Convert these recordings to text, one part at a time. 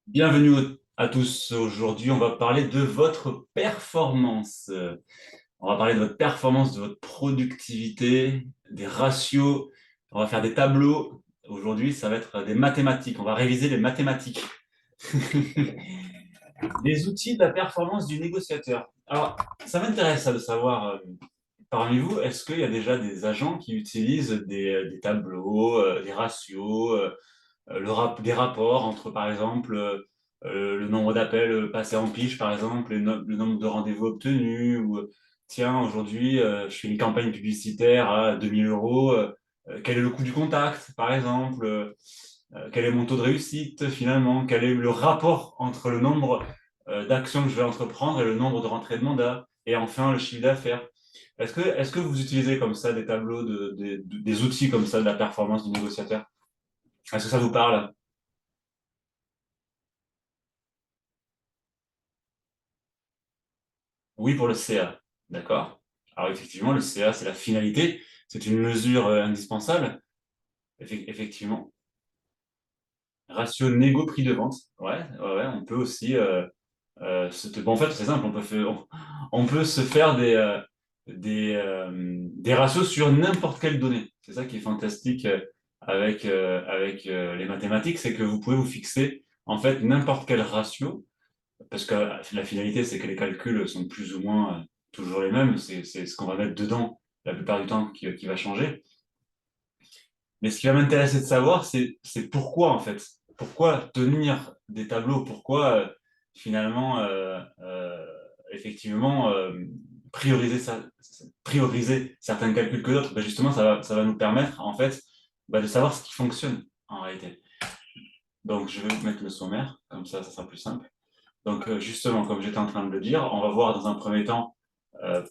Bienvenue à tous. Aujourd'hui, on va parler de votre performance. On va parler de votre performance, de votre productivité, des ratios. On va faire des tableaux. Aujourd'hui, ça va être des mathématiques. On va réviser les mathématiques. Les outils de la performance du négociateur. Alors, ça m'intéresse ça, de savoir, parmi vous, est-ce qu'il y a déjà des agents qui utilisent des tableaux, des ratios, des rapports entre, par exemple, le nombre d'appels passés en pige, par exemple, et le nombre de rendez-vous obtenus, ou tiens, aujourd'hui, je fais une campagne publicitaire à 2000 euros, quel est le coût du contact, par exemple, quel est mon taux de réussite finalement, quel est le rapport entre le nombre d'actions que je vais entreprendre et le nombre de rentrées de mandat, et enfin le chiffre d'affaires. Est-ce que vous utilisez comme ça des tableaux, des outils comme ça de la performance du négociateur? Est-ce que ça vous parle? Oui, pour le CA. D'accord. Alors effectivement, le CA, c'est la finalité. C'est une mesure indispensable. Effectivement. Ratio négo-prix de vente. Ouais, ouais, ouais, on peut aussi. Bon, en fait, c'est simple. On peut se faire des ratios sur n'importe quelle donnée. C'est ça qui est fantastique avec les mathématiques, c'est que vous pouvez vous fixer en fait n'importe quel ratio. Parce que la finalité, c'est que les calculs sont plus ou moins toujours les mêmes. C'est ce qu'on va mettre dedans la plupart du temps qui va changer. Mais ce qui va m'intéresser de savoir, c'est pourquoi, en fait. Pourquoi tenir des tableaux? Pourquoi, finalement, effectivement, prioriser certains calculs que d'autres? Ben justement, ça va nous permettre, en fait, de savoir ce qui fonctionne, en réalité. Donc, je vais vous mettre le sommaire, comme ça sera plus simple. Donc, justement, comme j'étais en train de le dire, on va voir dans un premier temps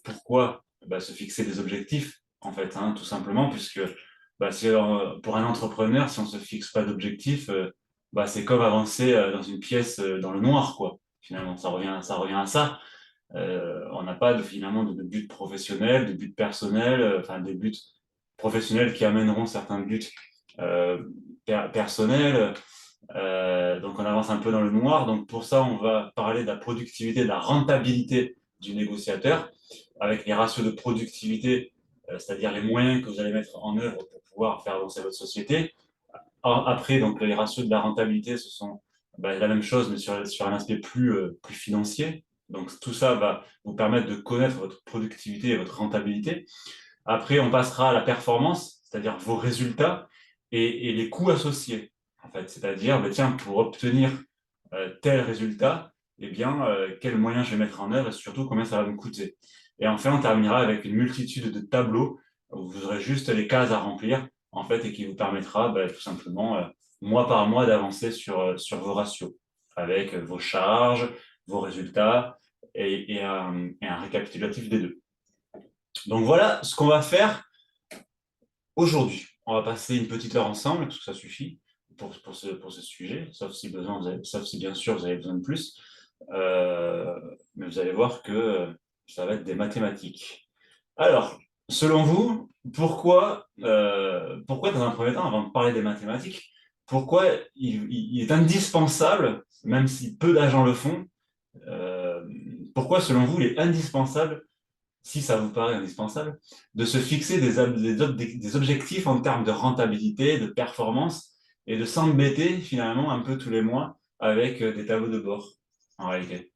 pourquoi se fixer des objectifs, en fait, hein, tout simplement, puisque pour un entrepreneur, si on ne se fixe pas d'objectifs, c'est comme avancer dans une pièce dans le noir, quoi. Finalement, ça revient à ça. On n'a pas finalement de but professionnel, de but personnel, enfin des buts professionnels qui amèneront certains buts euh, personnels. Donc on avance un peu dans le noir. Donc pour ça, on va parler de la productivité, de la rentabilité du négociateur, avec les ratios de productivité, c'est-à-dire les moyens que vous allez mettre en œuvre pour pouvoir faire avancer votre société. Après, donc les ratios de la rentabilité, ce sont la même chose, mais sur un aspect plus financier. Donc tout ça va vous permettre de connaître votre productivité et votre rentabilité. Après, on passera à la performance, c'est-à-dire vos résultats et les coûts associés, en fait. C'est-à-dire, tiens, pour obtenir tel résultat, eh bien, quels moyens je vais mettre en œuvre et surtout combien ça va me coûter. Et enfin, on terminera avec une multitude de tableaux où vous aurez juste les cases à remplir, en fait, et qui vous permettra tout simplement, mois par mois, d'avancer sur vos ratios avec vos charges, vos résultats et un récapitulatif des deux. Donc voilà ce qu'on va faire aujourd'hui. On va passer une petite heure ensemble, parce que ça suffit pour ce sujet, sauf si bien sûr vous avez besoin de plus. Mais vous allez voir que ça va être des mathématiques. Alors, selon vous, pourquoi dans un premier temps, avant de parler des mathématiques, pourquoi il est indispensable, même si peu d'agents le font, euh, pourquoi selon vous il est indispensable, si ça vous paraît indispensable, de se fixer des objectifs en termes de rentabilité, de performance, et de s'embêter finalement un peu tous les mois avec des tableaux de bord, en réalité.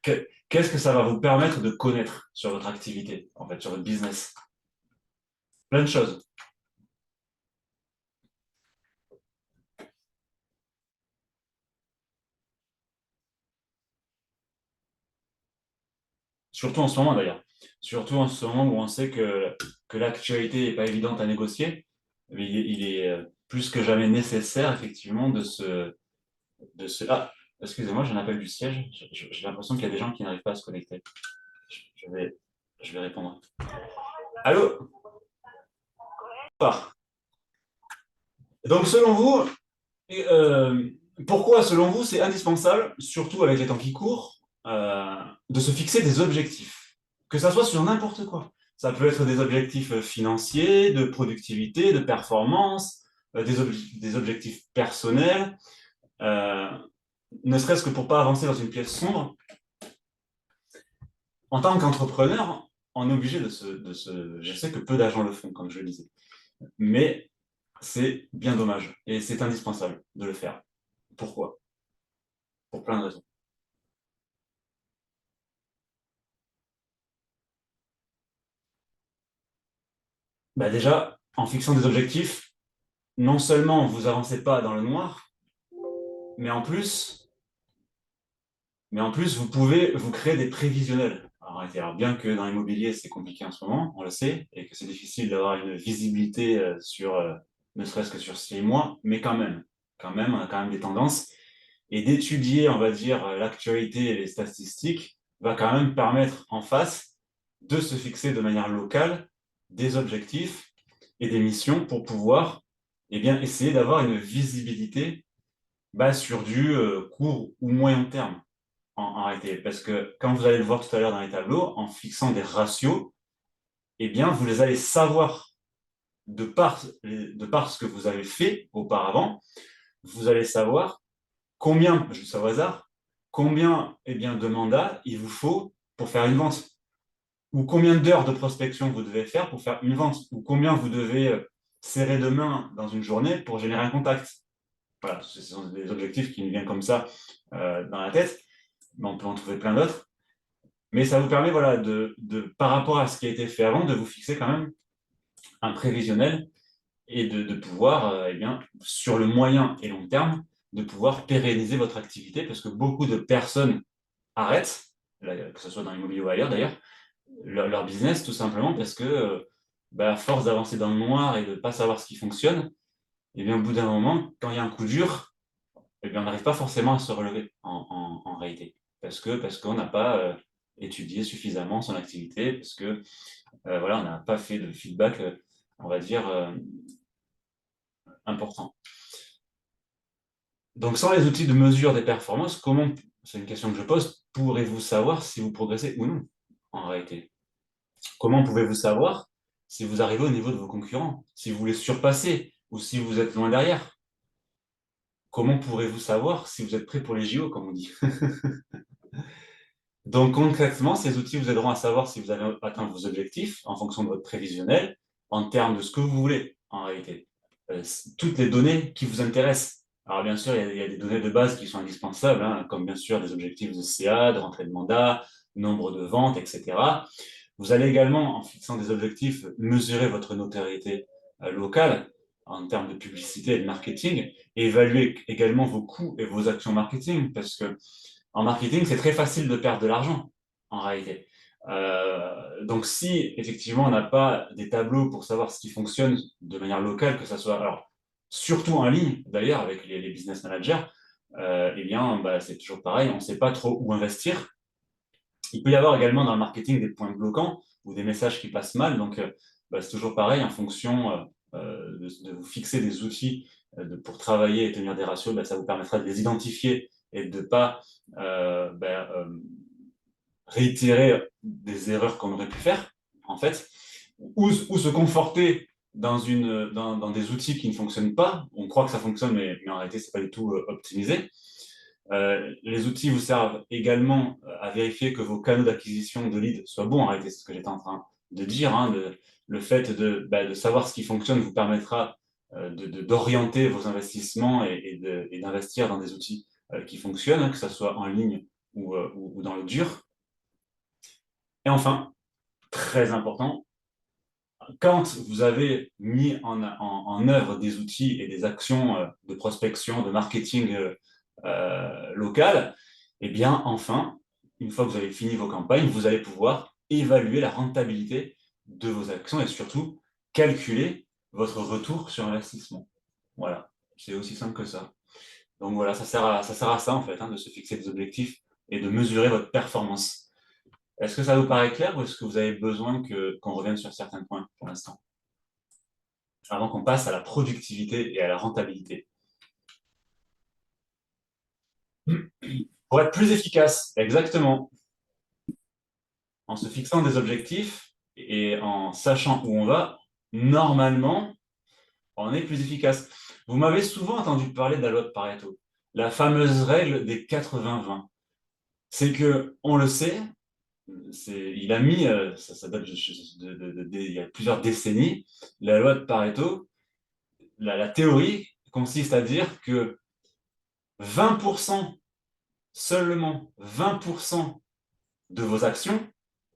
Qu'est-ce que ça va vous permettre de connaître sur votre activité, en fait, sur votre business? Plein de choses. Surtout en ce moment d'ailleurs. Surtout en ce moment où on sait que l'actualité n'est pas évidente à négocier, mais il est plus que jamais nécessaire, effectivement, Ah, excusez-moi, j'ai un appel du siège. J'ai l'impression qu'il y a des gens qui n'arrivent pas à se connecter. Je, je vais, je vais répondre. Allô? Ah. Donc, selon vous, euh, pourquoi, selon vous, c'est indispensable, surtout avec les temps qui courent, de se fixer des objectifs? Que ça soit sur n'importe quoi. Ça peut être des objectifs financiers, de productivité, de performance, des objectifs personnels. Euh, ne serait-ce que pour pas avancer dans une pièce sombre, en tant qu'entrepreneur, on est obligé je sais que peu d'agents le font, comme je le disais, mais c'est bien dommage et c'est indispensable de le faire. Pourquoi? Pour plein de raisons. Bah déjà, en fixant des objectifs, non seulement vous avancez pas dans le noir, mais en plus, vous pouvez vous créer des prévisionnels. Alors, bien que dans l'immobilier, c'est compliqué en ce moment, on le sait, et que c'est difficile d'avoir une visibilité ne serait-ce que sur 6 mois, mais on a quand même des tendances. Et d'étudier, on va dire, l'actualité et les statistiques va quand même permettre en face de se fixer de manière locale des objectifs et des missions pour pouvoir eh bien, essayer d'avoir une visibilité sur du court ou moyen terme en réalité. Parce que quand vous allez le voir tout à l'heure dans les tableaux, en fixant des ratios, eh bien, vous les allez savoir de par ce que vous avez fait auparavant, vous allez savoir combien, je sais au hasard, combien de mandats il vous faut pour faire une vente, ou combien d'heures de prospection vous devez faire pour faire une vente, ou combien vous devez serrer de main dans une journée pour générer un contact. Voilà, ce sont des objectifs qui me viennent comme ça dans la tête, mais on peut en trouver plein d'autres. Mais ça vous permet, voilà, par rapport à ce qui a été fait avant, de vous fixer quand même un prévisionnel et de pouvoir, eh bien, sur le moyen et long terme, de pouvoir pérenniser votre activité parce que beaucoup de personnes arrêtent, que ce soit dans l'immobilier ou ailleurs d'ailleurs, leur business tout simplement parce que, à force d'avancer dans le noir et de ne pas savoir ce qui fonctionne, eh bien, au bout d'un moment, quand il y a un coup dur, eh bien, on n'arrive pas forcément à se relever en réalité parce qu'on n'a pas étudié suffisamment son activité, parce que voilà, on n'a pas fait de feedback, on va dire, important. Donc, sans les outils de mesure des performances, c'est une question que je pose, pourrez-vous savoir si vous progressez ou non, en réalité? Comment pouvez-vous savoir si vous arrivez au niveau de vos concurrents, si vous les surpassez ou si vous êtes loin derrière? Comment pourrez-vous savoir si vous êtes prêt pour les JO, comme on dit? Donc, concrètement, ces outils vous aideront à savoir si vous avez atteint vos objectifs en fonction de votre prévisionnel, en termes de ce que vous voulez, en réalité. Toutes les données qui vous intéressent. Alors, bien sûr, il y a des données de base qui sont indispensables, hein, comme bien sûr des objectifs de CA, de rentrée de mandat, nombre de ventes, etc. Vous allez également, en fixant des objectifs, mesurer votre notoriété locale en termes de publicité et de marketing, et évaluer également vos coûts et vos actions marketing, parce que en marketing, c'est très facile de perdre de l'argent, en réalité. Donc, si effectivement on n'a pas des tableaux pour savoir ce qui fonctionne de manière locale, que ça soit, alors, surtout en ligne, d'ailleurs, avec les business managers, eh bien, c'est toujours pareil, on ne sait pas trop où investir. Il peut y avoir également dans le marketing des points bloquants ou des messages qui passent mal. Donc, c'est toujours pareil, en fonction de vous fixer des outils pour travailler et tenir des ratios, ça vous permettra de les identifier et de ne pas réitérer des erreurs qu'on aurait pu faire, en fait, ou se conforter dans des outils qui ne fonctionnent pas. On croit que ça fonctionne, mais en réalité, ce n'est pas du tout optimisé. Les outils vous servent également à vérifier que vos canaux d'acquisition de leads soient bons. En réalité, c'est ce que j'étais en train de dire. Le fait de savoir ce qui fonctionne vous permettra d'orienter vos investissements et d'investir dans des outils qui fonctionnent, hein, que ce soit en ligne ou dans le dur. Et enfin, très important, quand vous avez mis en œuvre des outils et des actions de prospection, de marketing local, eh bien, enfin, une fois que vous avez fini vos campagnes, vous allez pouvoir évaluer la rentabilité de vos actions et surtout calculer votre retour sur investissement. Voilà, c'est aussi simple que ça. Donc voilà, ça sert à ça en fait, hein, de se fixer des objectifs et de mesurer votre performance. Est-ce que ça vous paraît clair ou est-ce que vous avez besoin qu'on revienne sur certains points pour l'instant, avant qu'on passe à la productivité et à la rentabilité? Pour être plus efficace, exactement, en se fixant des objectifs et en sachant où on va, normalement, on est plus efficace. Vous m'avez souvent entendu parler de la loi de Pareto. la fameuse règle des 80-20. C'est que, on le sait, il a mis, ça date il y a plusieurs décennies, la loi de Pareto, la théorie consiste à dire que 20%, seulement 20% de vos actions,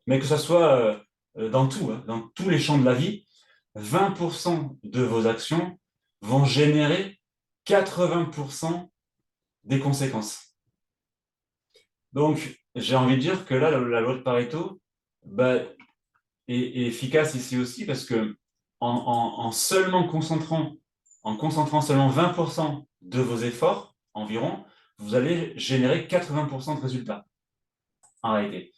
mais que ce soit dans tout, hein, dans tous les champs de la vie, 20% de vos actions vont générer 80% des conséquences. Donc, j'ai envie de dire que là, la loi de Pareto bah, est efficace ici aussi parce que en seulement en concentrant seulement 20% de vos efforts environ, vous allez générer 80% de résultats en réalité.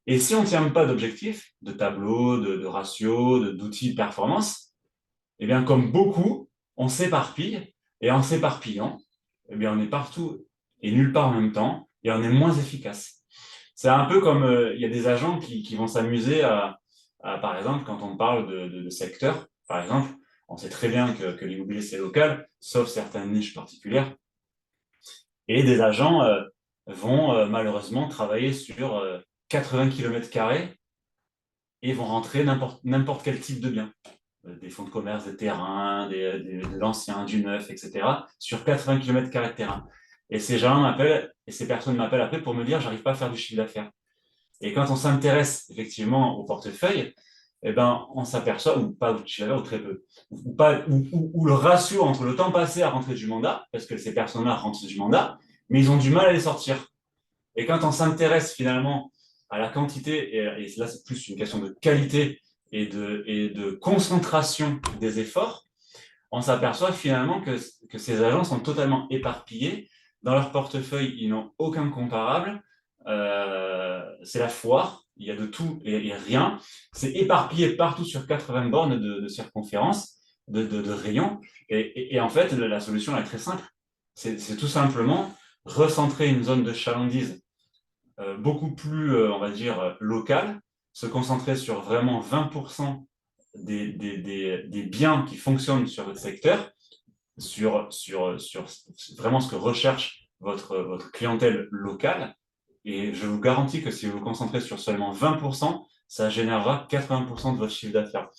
Et si on ne tient pas d'objectifs, de tableaux, de ratios, d'outils de performance, eh bien, comme beaucoup, on s'éparpille, et en s'éparpillant, eh bien, on est partout et nulle part en même temps, et on est moins efficace. C'est un peu comme il y a des agents qui vont s'amuser par exemple, quand on parle de secteur, par exemple, on sait très bien que l'immobilier, c'est local, sauf certaines niches particulières, et des agents vont malheureusement travailler sur 80 km² et vont rentrer n'importe quel type de bien. Des fonds de commerce, des terrains, de l'ancien, du neuf, etc., sur 80 km² de terrain. Et ces gens m'appellent, et ces personnes m'appellent après pour me dire, j'arrive pas à faire du chiffre d'affaires. Et quand on s'intéresse effectivement au portefeuille, eh ben, on s'aperçoit, ou pas du chiffre d'affaires, ou très peu, ou le ratio entre le temps passé à rentrer du mandat, parce que ces personnes-là rentrent du mandat, mais ils ont du mal à les sortir. Et quand on s'intéresse finalement à la quantité, et là c'est plus une question de qualité et de concentration des efforts, on s'aperçoit finalement que ces agents sont totalement éparpillés. Dans leur portefeuille, ils n'ont aucun comparable. C'est la foire, il y a de tout et rien. C'est éparpillé partout sur 80 bornes de circonférence, de rayons. Et en fait, la solution est très simple. C'est tout simplement recentrer une zone de chalandise beaucoup plus, on va dire, locale, se concentrer sur vraiment 20% des biens qui fonctionnent sur votre secteur, sur vraiment ce que recherche votre clientèle locale. Et je vous garantis que si vous vous concentrez sur seulement 20%, ça générera 80% de votre chiffre d'affaires.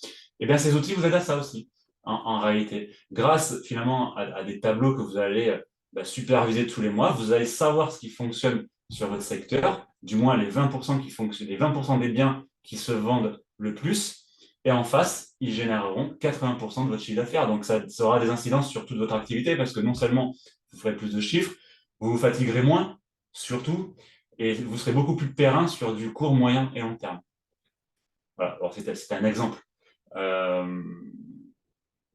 Et bien, ces outils vous aident à ça aussi, en réalité. Grâce finalement à des tableaux que vous allez superviser tous les mois, vous allez savoir ce qui fonctionne sur votre secteur, du moins les 20% qui fonctionnent, les 20% des biens qui se vendent le plus, et en face, ils généreront 80% de votre chiffre d'affaires. Donc, ça aura des incidences sur toute votre activité parce que non seulement vous ferez plus de chiffres, vous vous fatiguerez moins, surtout, et vous serez beaucoup plus périn sur du court, moyen et long terme. Voilà, alors c'est un exemple. Euh,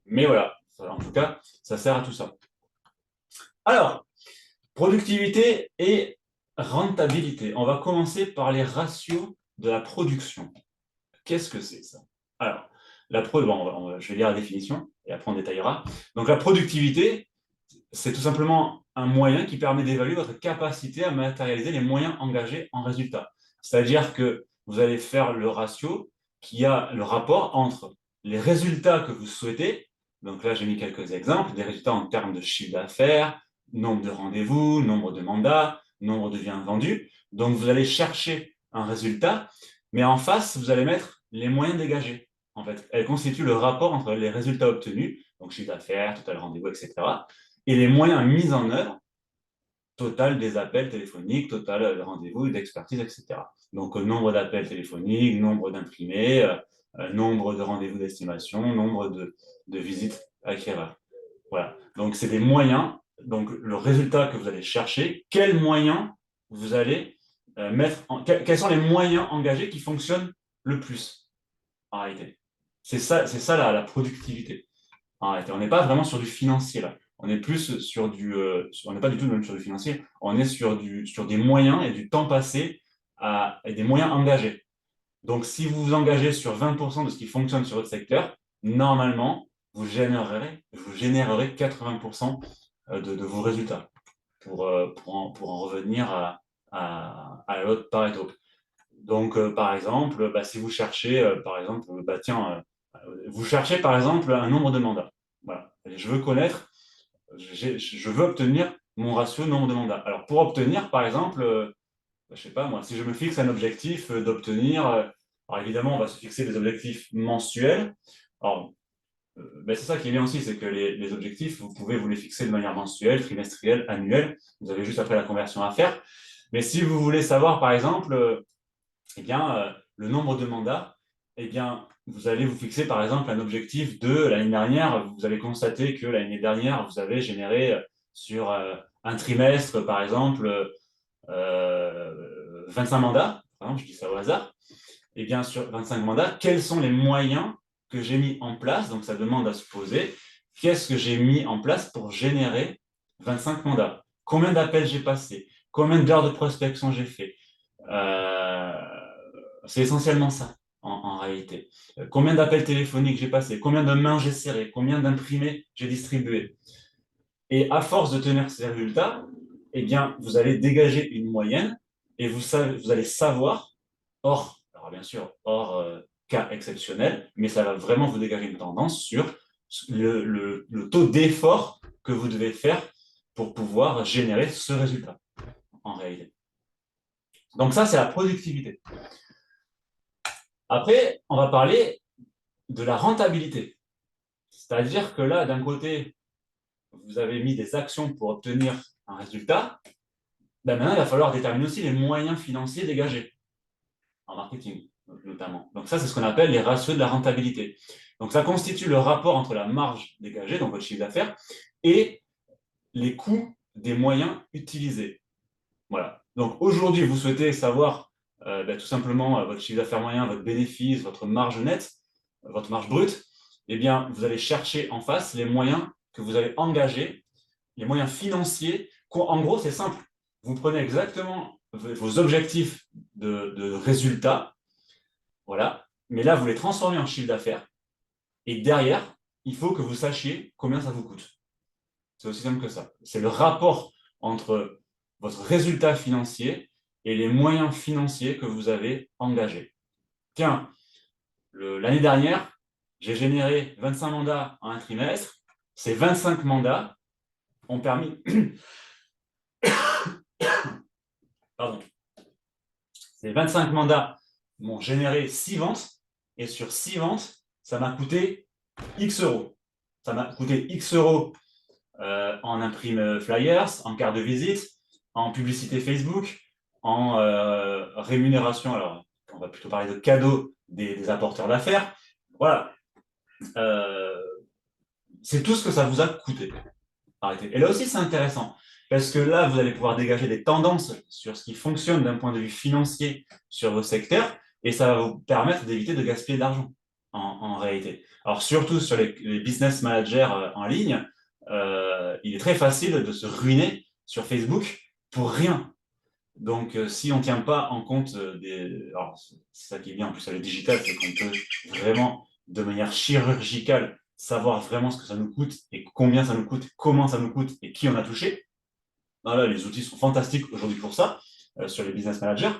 mais voilà, en tout cas, ça sert à tout ça. Alors, productivité et rentabilité. On va commencer par les ratios de la production. Qu'est-ce que c'est ça? Alors, je vais lire la définition et après on détaillera. Donc la productivité, c'est tout simplement un moyen qui permet d'évaluer votre capacité à matérialiser les moyens engagés en résultat. C'est-à-dire que vous allez faire le ratio qui a le rapport entre les résultats que vous souhaitez, donc là j'ai mis quelques exemples, des résultats en termes de chiffre d'affaires, nombre de rendez-vous, nombre de mandats, nombre de biens vendus. Donc vous allez chercher un résultat, mais en face, vous allez mettre les moyens dégagés. En fait, elles constituent le rapport entre les résultats obtenus, donc chiffre d'affaires, total rendez-vous, etc., et les moyens mis en œuvre, total des appels téléphoniques, total de rendez-vous, d'expertise, etc. Donc, nombre d'appels téléphoniques, nombre d'imprimés, nombre de rendez-vous d'estimation, nombre de visites acquéreurs. Voilà. Donc, c'est des moyens. Donc, le résultat que vous allez chercher, quels moyens vous allez quels sont les moyens engagés qui fonctionnent le plus en réalité. C'est ça la productivité. En réalité, on n'est pas vraiment sur du financier là. On est plus sur on n'est pas du tout même sur du financier. On est sur des moyens et du temps passé et des moyens engagés. Donc, si vous vous engagez sur 20% de ce qui fonctionne sur votre secteur, normalement, vous générerez 80% de vos résultats pour en revenir à l'autre Pareto. Donc, par exemple, si vous cherchez, par exemple, vous cherchez par exemple un nombre de mandats. Voilà. Et je veux connaître, je veux obtenir mon ratio nombre de mandats. Alors, pour obtenir, par exemple, je ne sais pas moi, si je me fixe un objectif d'obtenir, alors évidemment, on va se fixer des objectifs mensuels. Alors, ben c'est ça qui est bien aussi, c'est que les objectifs, vous pouvez vous les fixer de manière mensuelle, trimestrielle, annuelle. Vous avez juste après la conversion à faire. Mais si vous voulez savoir, par exemple, eh bien, le nombre de mandats, eh bien, vous allez vous fixer, par exemple, un objectif de l'année dernière. Vous allez constater que l'année dernière, vous avez généré sur un trimestre, par exemple, 25 mandats. Par exemple, je dis ça au hasard. Eh bien, sur 25 mandats, quels sont les moyens que j'ai mis en place? Donc, ça demande à se poser. Qu'est-ce que j'ai mis en place pour générer 25 mandats? Combien d'appels j'ai passé? Combien d'heures de prospection j'ai fait? Euh, c'est essentiellement ça, en réalité. Combien d'appels téléphoniques j'ai passé? Combien de mains j'ai serré? Combien d'imprimés j'ai distribué? Et à force de tenir ces résultats, eh bien, vous allez dégager une moyenne et vous allez savoir, alors bien sûr, hors cas exceptionnel, mais ça va vraiment vous dégager une tendance sur le taux d'effort que vous devez faire pour pouvoir générer ce résultat, en réalité. Donc ça, c'est la productivité. Après, on va parler de la rentabilité. C'est-à-dire que là, d'un côté, vous avez mis des actions pour obtenir un résultat. Ben maintenant, il va falloir déterminer aussi les moyens financiers dégagés en marketing, notamment. Donc ça, c'est ce qu'on appelle les ratios de la rentabilité. Donc ça constitue le rapport entre la marge dégagée, donc votre chiffre d'affaires, et les coûts des moyens utilisés. Voilà. Donc aujourd'hui, vous souhaitez savoir tout simplement votre chiffre d'affaires moyen, votre bénéfice, votre marge nette, votre marge brute. Eh bien, vous allez chercher en face les moyens que vous allez engager, les moyens financiers. En gros, c'est simple. Vous prenez exactement vos objectifs de résultats, voilà, mais là, vous les transformez en chiffre d'affaires. Et derrière, il faut que vous sachiez combien ça vous coûte. C'est aussi simple que ça. C'est le rapport entre votre résultat financier et les moyens financiers que vous avez engagés. Tiens, l'année dernière, j'ai généré 25 mandats en un trimestre. Ces 25 mandats ont permis... Pardon. Ces 25 mandats m'ont généré 6 ventes. Et sur 6 ventes, ça m'a coûté X euros. Ça m'a coûté X euros en imprime flyers, en carte de visite, en publicité Facebook, en rémunération. Alors, on va plutôt parler de cadeaux des apporteurs d'affaires. Voilà. C'est tout ce que ça vous a coûté. Arrêtez. Et là aussi, c'est intéressant. Parce que là, vous allez pouvoir dégager des tendances sur ce qui fonctionne d'un point de vue financier sur vos secteurs, et ça va vous permettre d'éviter de gaspiller d'argent en réalité. Alors surtout sur les business managers en ligne, il est très facile de se ruiner sur Facebook pour rien. Donc si on ne tient pas en compte des... Alors c'est ça qui est bien en plus avec le digital, c'est qu'on peut vraiment de manière chirurgicale savoir vraiment ce que ça nous coûte et combien ça nous coûte, comment ça nous coûte et qui on a touché. Voilà, les outils sont fantastiques aujourd'hui pour ça, sur les business managers.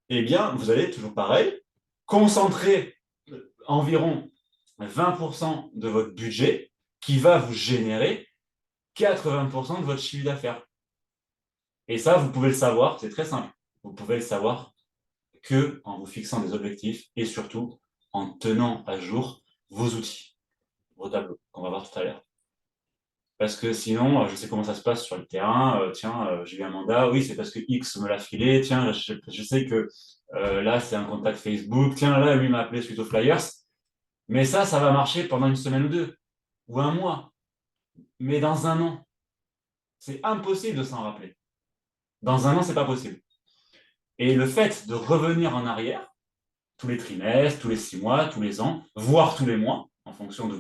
Eh bien, vous allez toujours pareil, concentrer environ 20% de votre budget qui va vous générer 80% de votre chiffre d'affaires. Et ça, vous pouvez le savoir, c'est très simple. Vous pouvez le savoir que en vous fixant des objectifs et surtout en tenant à jour vos outils, vos tableaux, qu'on va voir tout à l'heure. Parce que sinon, je sais comment ça se passe sur le terrain. Tiens, j'ai eu un mandat, oui, c'est parce que X me l'a filé. Tiens, je sais que là, c'est un contact Facebook. Tiens, là, lui m'a appelé suite aux flyers. Mais ça va marcher pendant une semaine ou deux, ou un mois. Mais dans un an, c'est impossible de s'en rappeler. Dans un an, c'est pas possible. Et le fait de revenir en arrière, tous les trimestres, tous les 6 mois, tous les ans, voire tous les mois, en fonction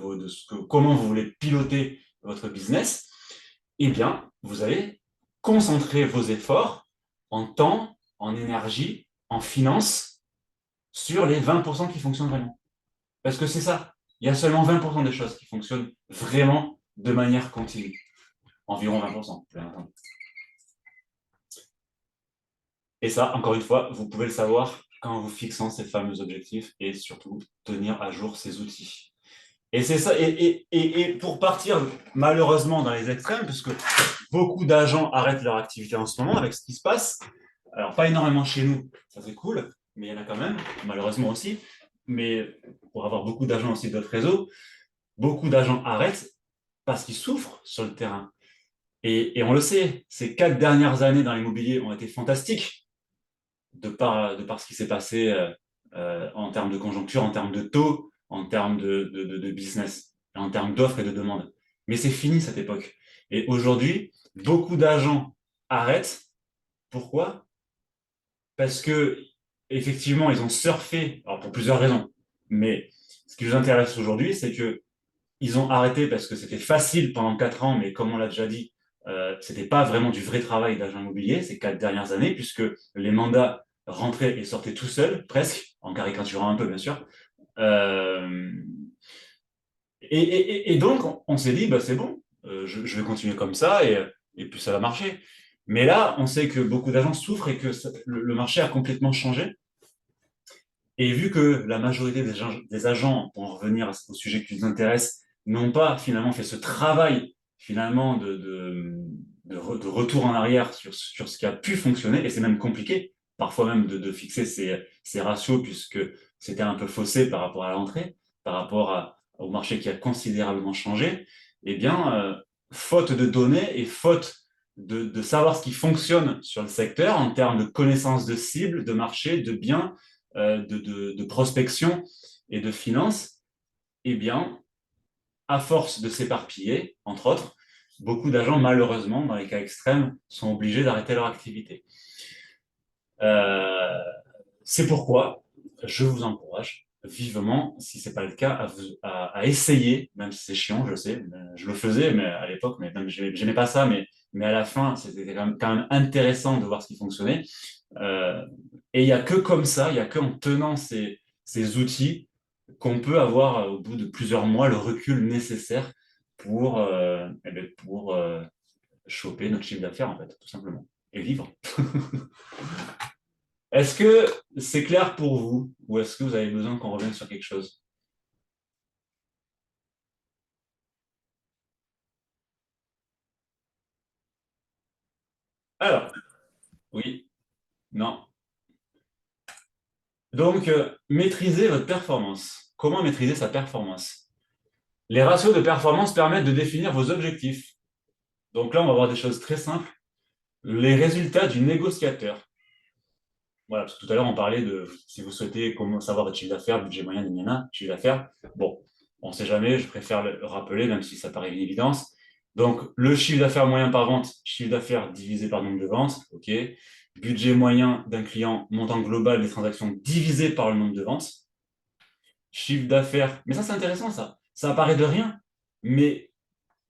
comment vous voulez piloter votre business, eh bien, vous allez concentrer vos efforts en temps, en énergie, en finance sur les 20% qui fonctionnent vraiment. Parce que c'est ça, il y a seulement 20% des choses qui fonctionnent vraiment de manière continue. Environ 20%, bien entendu. Et ça, encore une fois, vous pouvez le savoir qu'en vous fixant ces fameux objectifs et surtout tenir à jour ces outils. Et c'est ça. Et pour partir malheureusement dans les extrêmes, parce que beaucoup d'agents arrêtent leur activité en ce moment avec ce qui se passe. Alors, pas énormément chez nous, ça c'est cool, mais il y en a quand même, malheureusement aussi. Mais pour avoir beaucoup d'agents aussi d'autres réseaux, beaucoup d'agents arrêtent parce qu'ils souffrent sur le terrain. Et on le sait, ces 4 dernières années dans l'immobilier ont été fantastiques de par ce qui s'est passé en termes de conjoncture, en termes de taux, en termes de business, en termes d'offres et de demandes. Mais c'est fini cette époque. Et aujourd'hui, beaucoup d'agents arrêtent. Pourquoi? Parce que effectivement, ils ont surfé, alors pour plusieurs raisons. Mais ce qui nous intéresse aujourd'hui, c'est que ils ont arrêté parce que c'était facile pendant 4 ans, mais comme on l'a déjà dit, c'était pas vraiment du vrai travail d'agent immobilier ces 4 dernières années, puisque les mandats rentraient et sortaient tout seuls, presque, en caricaturant un peu, bien sûr. Euh, et donc, on s'est dit, bah, c'est bon, je vais continuer comme ça et puis ça va marcher. Mais là, on sait que beaucoup d'agents souffrent et que le marché a complètement changé. Et vu que la majorité des agents, pour en revenir au sujet qui nous intéresse, n'ont pas finalement fait ce travail finalement de retour en arrière sur ce qui a pu fonctionner, et c'est même compliqué, parfois même de fixer ces ratios, puisque c'était un peu faussé par rapport à l'entrée, par rapport au marché qui a considérablement changé, eh bien, faute de données et faute de savoir ce qui fonctionne sur le secteur en termes de connaissance de cible, de marché, de biens, de prospection et de finance, eh bien, à force de s'éparpiller, entre autres, beaucoup d'agents, malheureusement, dans les cas extrêmes, sont obligés d'arrêter leur activité. Euh, c'est pourquoi je vous encourage vivement, si ce n'est pas le cas, à essayer, même si c'est chiant, je sais, je le faisais mais à l'époque, mais même je n'aimais pas ça, mais à la fin, c'était quand même intéressant de voir ce qui fonctionnait. Euh, et il n'y a que comme ça, il n'y a qu'en tenant ces outils qu'on peut avoir au bout de plusieurs mois le recul nécessaire pour choper notre chiffre d'affaires, en fait, tout simplement, et vivre. Est-ce que c'est clair pour vous ou est-ce que vous avez besoin qu'on revienne sur quelque chose? Alors, oui, non. Donc, maîtriser votre performance. Comment maîtriser sa performance? Les ratios de performance permettent de définir vos objectifs. Donc là, on va voir des choses très simples. Les résultats du négociateur. Voilà, parce que tout à l'heure, on parlait de si vous souhaitez comment savoir votre chiffre d'affaires, budget moyen, chiffre d'affaires. Bon, on ne sait jamais, je préfère le rappeler, même si ça paraît une évidence. Donc, le chiffre d'affaires moyen par vente, chiffre d'affaires divisé par nombre de ventes, OK. Budget moyen d'un client, montant global des transactions divisé par le nombre de ventes. Chiffre d'affaires, mais ça, c'est intéressant, ça. Ça apparaît de rien. Mais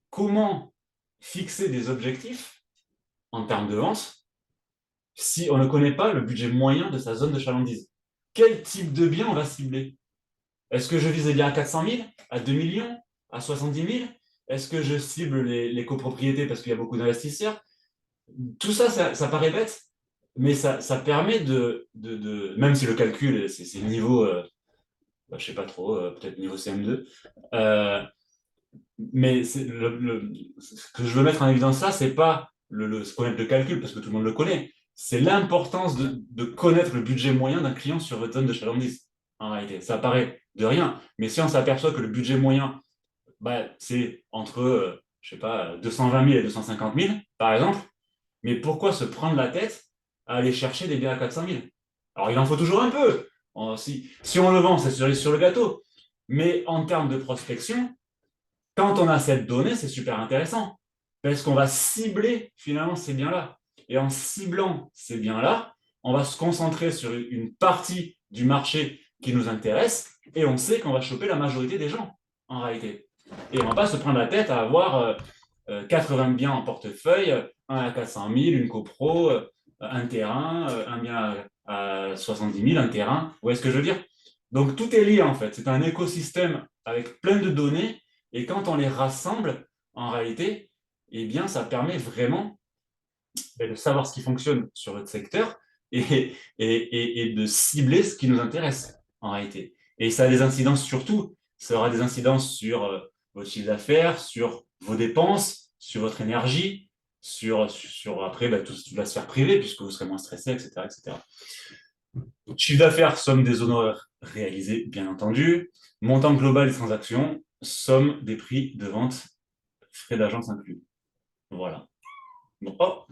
comment fixer des objectifs en termes de vente si on ne connaît pas le budget moyen de sa zone de chalandise? Quel type de bien on va cibler? Est-ce que je vise les biens à 400 000, à 2 millions, à 70 000? Est-ce que je cible les copropriétés parce qu'il y a beaucoup d'investisseurs? Tout ça, ça paraît bête, mais ça permet même si le calcul, c'est niveau, je ne sais pas trop, peut-être niveau CM2, euh, mais ce que je veux mettre en évidence ça, c'est pas se connaître le calcul, parce que tout le monde le connaît. C'est l'importance de connaître le budget moyen d'un client sur votre zone de chalandise. En réalité, ça paraît de rien. Mais si on s'aperçoit que le budget moyen, bah, c'est entre, je sais pas, 220 000 et 250 000, par exemple, mais pourquoi se prendre la tête à aller chercher des biens à 400 000? Alors, il en faut toujours un peu. Si on le vend, c'est sur le gâteau. Mais en termes de prospection, quand on a cette donnée, c'est super intéressant parce qu'on va cibler finalement ces biens-là. Et en ciblant ces biens-là, on va se concentrer sur une partie du marché qui nous intéresse et on sait qu'on va choper la majorité des gens en réalité. Et on ne va pas se prendre la tête à avoir 80 biens en portefeuille, un à 400 000, une copro, un terrain, un bien à 70 000, un terrain. Vous voyez ce que je veux dire? Donc tout est lié en fait. C'est un écosystème avec plein de données et quand on les rassemble, en réalité, eh bien, ça permet vraiment de savoir ce qui fonctionne sur votre secteur et de cibler ce qui nous intéresse, en réalité. Et ça a des incidences surtout. ça aura des incidences sur votre chiffre d'affaires, sur vos dépenses, sur votre énergie, sur après toute la sphère privée, puisque vous serez moins stressé, etc., etc. Chiffre d'affaires, somme des honoraires réalisés, bien entendu. Montant global des transactions, somme des prix de vente, frais d'agence inclus. Voilà. Bon, oh,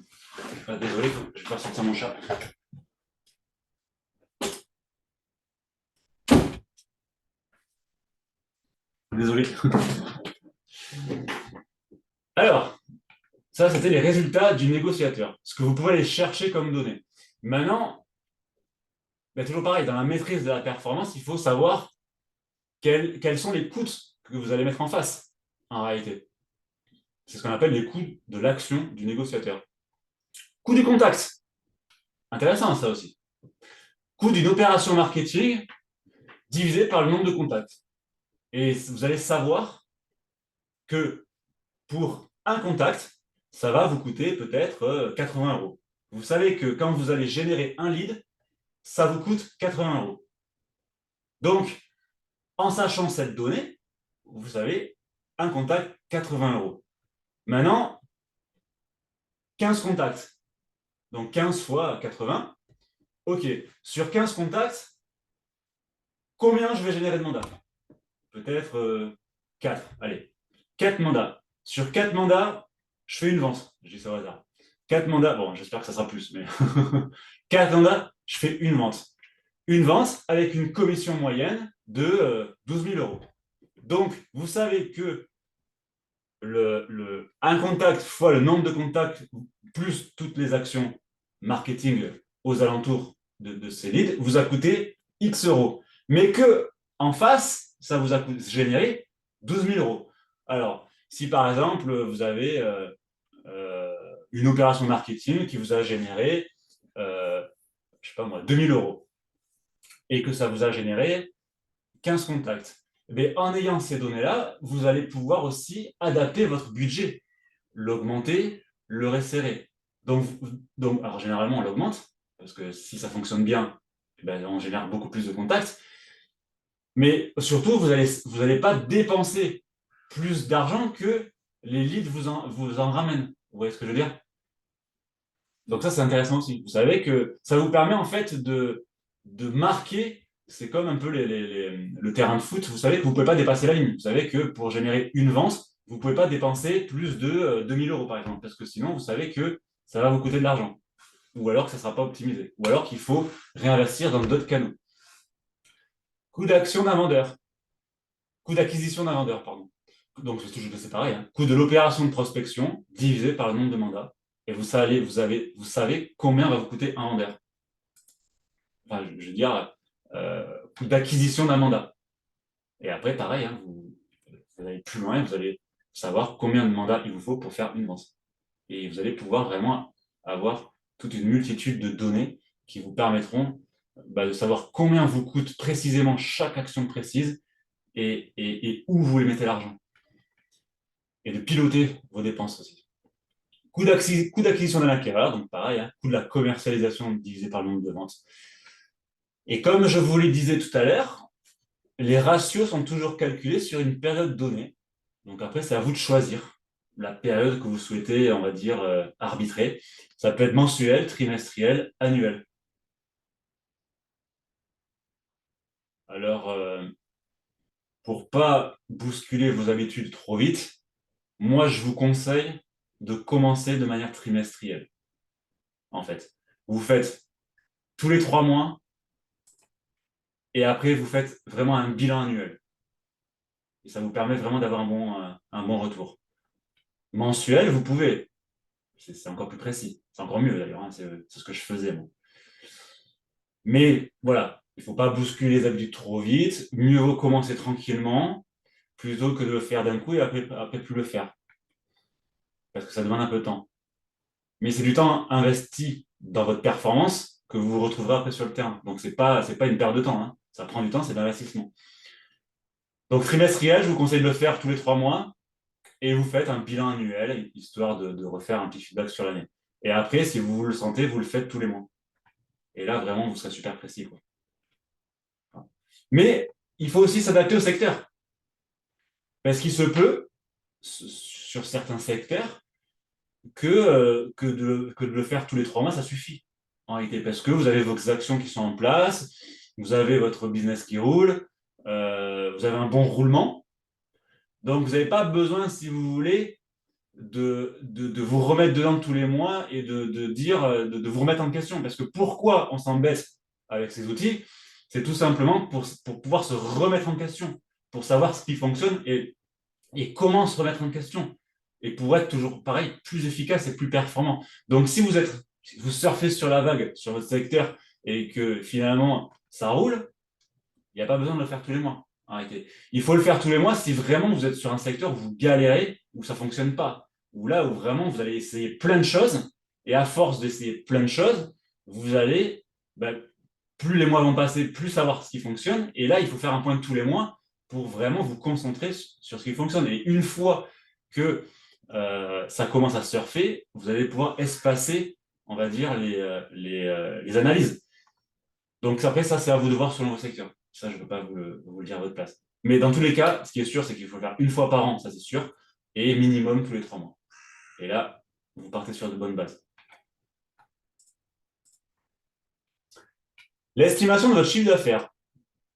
désolé, je vais faire sortir mon chat. Désolé. Alors, ça, c'était les résultats du négociateur, ce que vous pouvez aller chercher comme données. Maintenant, toujours pareil, dans la maîtrise de la performance, il faut savoir quels sont les coûts que vous allez mettre en face, en réalité. C'est ce qu'on appelle les coûts de l'action du négociateur. Coût du contact. Intéressant, ça aussi. Coût d'une opération marketing divisé par le nombre de contacts. Et vous allez savoir que pour un contact, ça va vous coûter peut-être 80 €. Vous savez que quand vous allez générer un lead, ça vous coûte 80 €. Donc, en sachant cette donnée, vous savez, un contact, 80 €. Maintenant, 15 contacts. Donc 15 fois 80. OK. Sur 15 contacts, combien je vais générer de mandats? Peut-être 4. Allez, 4 mandats. Sur 4 mandats, je fais une vente. Je dis ça au hasard. 4 mandats, bon, j'espère que ça sera plus, mais 4 mandats, je fais une vente. Une vente avec une commission moyenne de 12 000 €. Donc, vous savez que un contact fois le nombre de contacts plus toutes les actions marketing aux alentours de ces leads vous a coûté X euros. Mais que en face, ça vous a généré 12 000 €. Alors, si par exemple, vous avez une opération marketing qui vous a généré, je sais pas moi, 2 000 € et que ça vous a généré 15 contacts. Mais en ayant ces données-là, vous allez pouvoir aussi adapter votre budget, l'augmenter, le resserrer. Donc, alors généralement, on l'augmente, parce que si ça fonctionne bien, on génère beaucoup plus de contacts. Mais surtout, vous allez pas dépenser plus d'argent que les leads vous en ramènent. Vous voyez ce que je veux dire? Donc ça, c'est intéressant aussi. Vous savez que ça vous permet en fait de marquer, c'est comme un peu le terrain de foot, vous savez que vous ne pouvez pas dépasser la ligne. Vous savez que pour générer une vente, vous ne pouvez pas dépenser plus de 2 000 € par exemple, parce que sinon, vous savez que ça va vous coûter de l'argent. Ou alors que ça ne sera pas optimisé. Ou alors qu'il faut réinvestir dans d'autres canaux. Coût d'action d'un vendeur. Coût d'acquisition d'un vendeur, pardon. Donc c'est pareil. Hein. Coût de l'opération de prospection divisé par le nombre de mandats. Et vous savez combien va vous coûter un vendeur. Enfin, je veux dire, coût d'acquisition d'un mandat. Et après, pareil, hein, vous allez plus loin, vous allez savoir combien de mandats il vous faut pour faire une vente. Et vous allez pouvoir vraiment avoir toute une multitude de données qui vous permettront de savoir combien vous coûte précisément chaque action précise et où vous voulez mettre l'argent. Et de piloter vos dépenses aussi. Coût d'acquisition d'un acquéreur, donc pareil, hein, coût de la commercialisation divisé par le nombre de ventes. Et comme je vous le disais tout à l'heure, les ratios sont toujours calculés sur une période donnée. Donc après, c'est à vous de choisir la période que vous souhaitez, on va dire, arbitrer. Ça peut être mensuel, trimestriel, annuel. Alors, pour pas bousculer vos habitudes trop vite, moi, je vous conseille de commencer de manière trimestrielle, en fait. Vous faites tous les 3 mois et après, vous faites vraiment un bilan annuel. Et ça vous permet vraiment d'avoir un bon retour. Mensuel, vous pouvez. C'est encore plus précis. C'est encore mieux d'ailleurs. Hein, c'est ce que je faisais, moi. Mais voilà, il ne faut pas bousculer les habitudes trop vite. Mieux vaut commencer tranquillement plutôt que de le faire d'un coup et après plus le faire. Parce que ça demande un peu de temps. Mais c'est du temps investi dans votre performance que vous vous retrouverez après sur le terrain. Donc, ce n'est pas une perte de temps. Hein. Ça prend du temps, c'est de l'investissement. Donc, trimestriel, je vous conseille de le faire tous les 3 mois et vous faites un bilan annuel, histoire de refaire un petit feedback sur l'année. Et après, si vous le sentez, vous le faites tous les mois. Et là, vraiment, vous serez super précis. Quoi. Mais il faut aussi s'adapter au secteur. Parce qu'il se peut, sur certains secteurs, que de le faire tous les 3 mois, ça suffit, en réalité, parce que vous avez vos actions qui sont en place, vous avez votre business qui roule, vous avez un bon roulement, donc vous n'avez pas besoin, si vous voulez, de vous remettre dedans tous les mois et de vous remettre en question. Parce que pourquoi on s'embête avec ces outils? C'est tout simplement pour pouvoir se remettre en question, pour savoir ce qui fonctionne et comment se remettre en question. Et pour être toujours pareil, plus efficace et plus performant. Donc si vous surfez sur la vague, sur votre secteur, et que finalement ça roule, il n'y a pas besoin de le faire tous les mois. Arrêtez. Il faut le faire tous les mois si vraiment vous êtes sur un secteur où vous galérez, où ça ne fonctionne pas. Ou là où vraiment vous allez essayer plein de choses, et à force d'essayer plein de choses, vous allez, ben, plus les mois vont passer, plus savoir ce qui fonctionne. Et là, il faut faire un point tous les mois pour vraiment vous concentrer sur ce qui fonctionne. Et une fois que ça commence à surfer, vous allez pouvoir espacer, on va dire, les analyses. Donc après, ça, c'est à vous de voir selon vos secteurs. Ça, je ne peux pas vous le dire à votre place. Mais dans tous les cas, ce qui est sûr, c'est qu'il faut le faire une fois par an, ça c'est sûr, et minimum tous les 3 mois. Et là, vous partez sur de bonnes bases. L'estimation de votre chiffre d'affaires.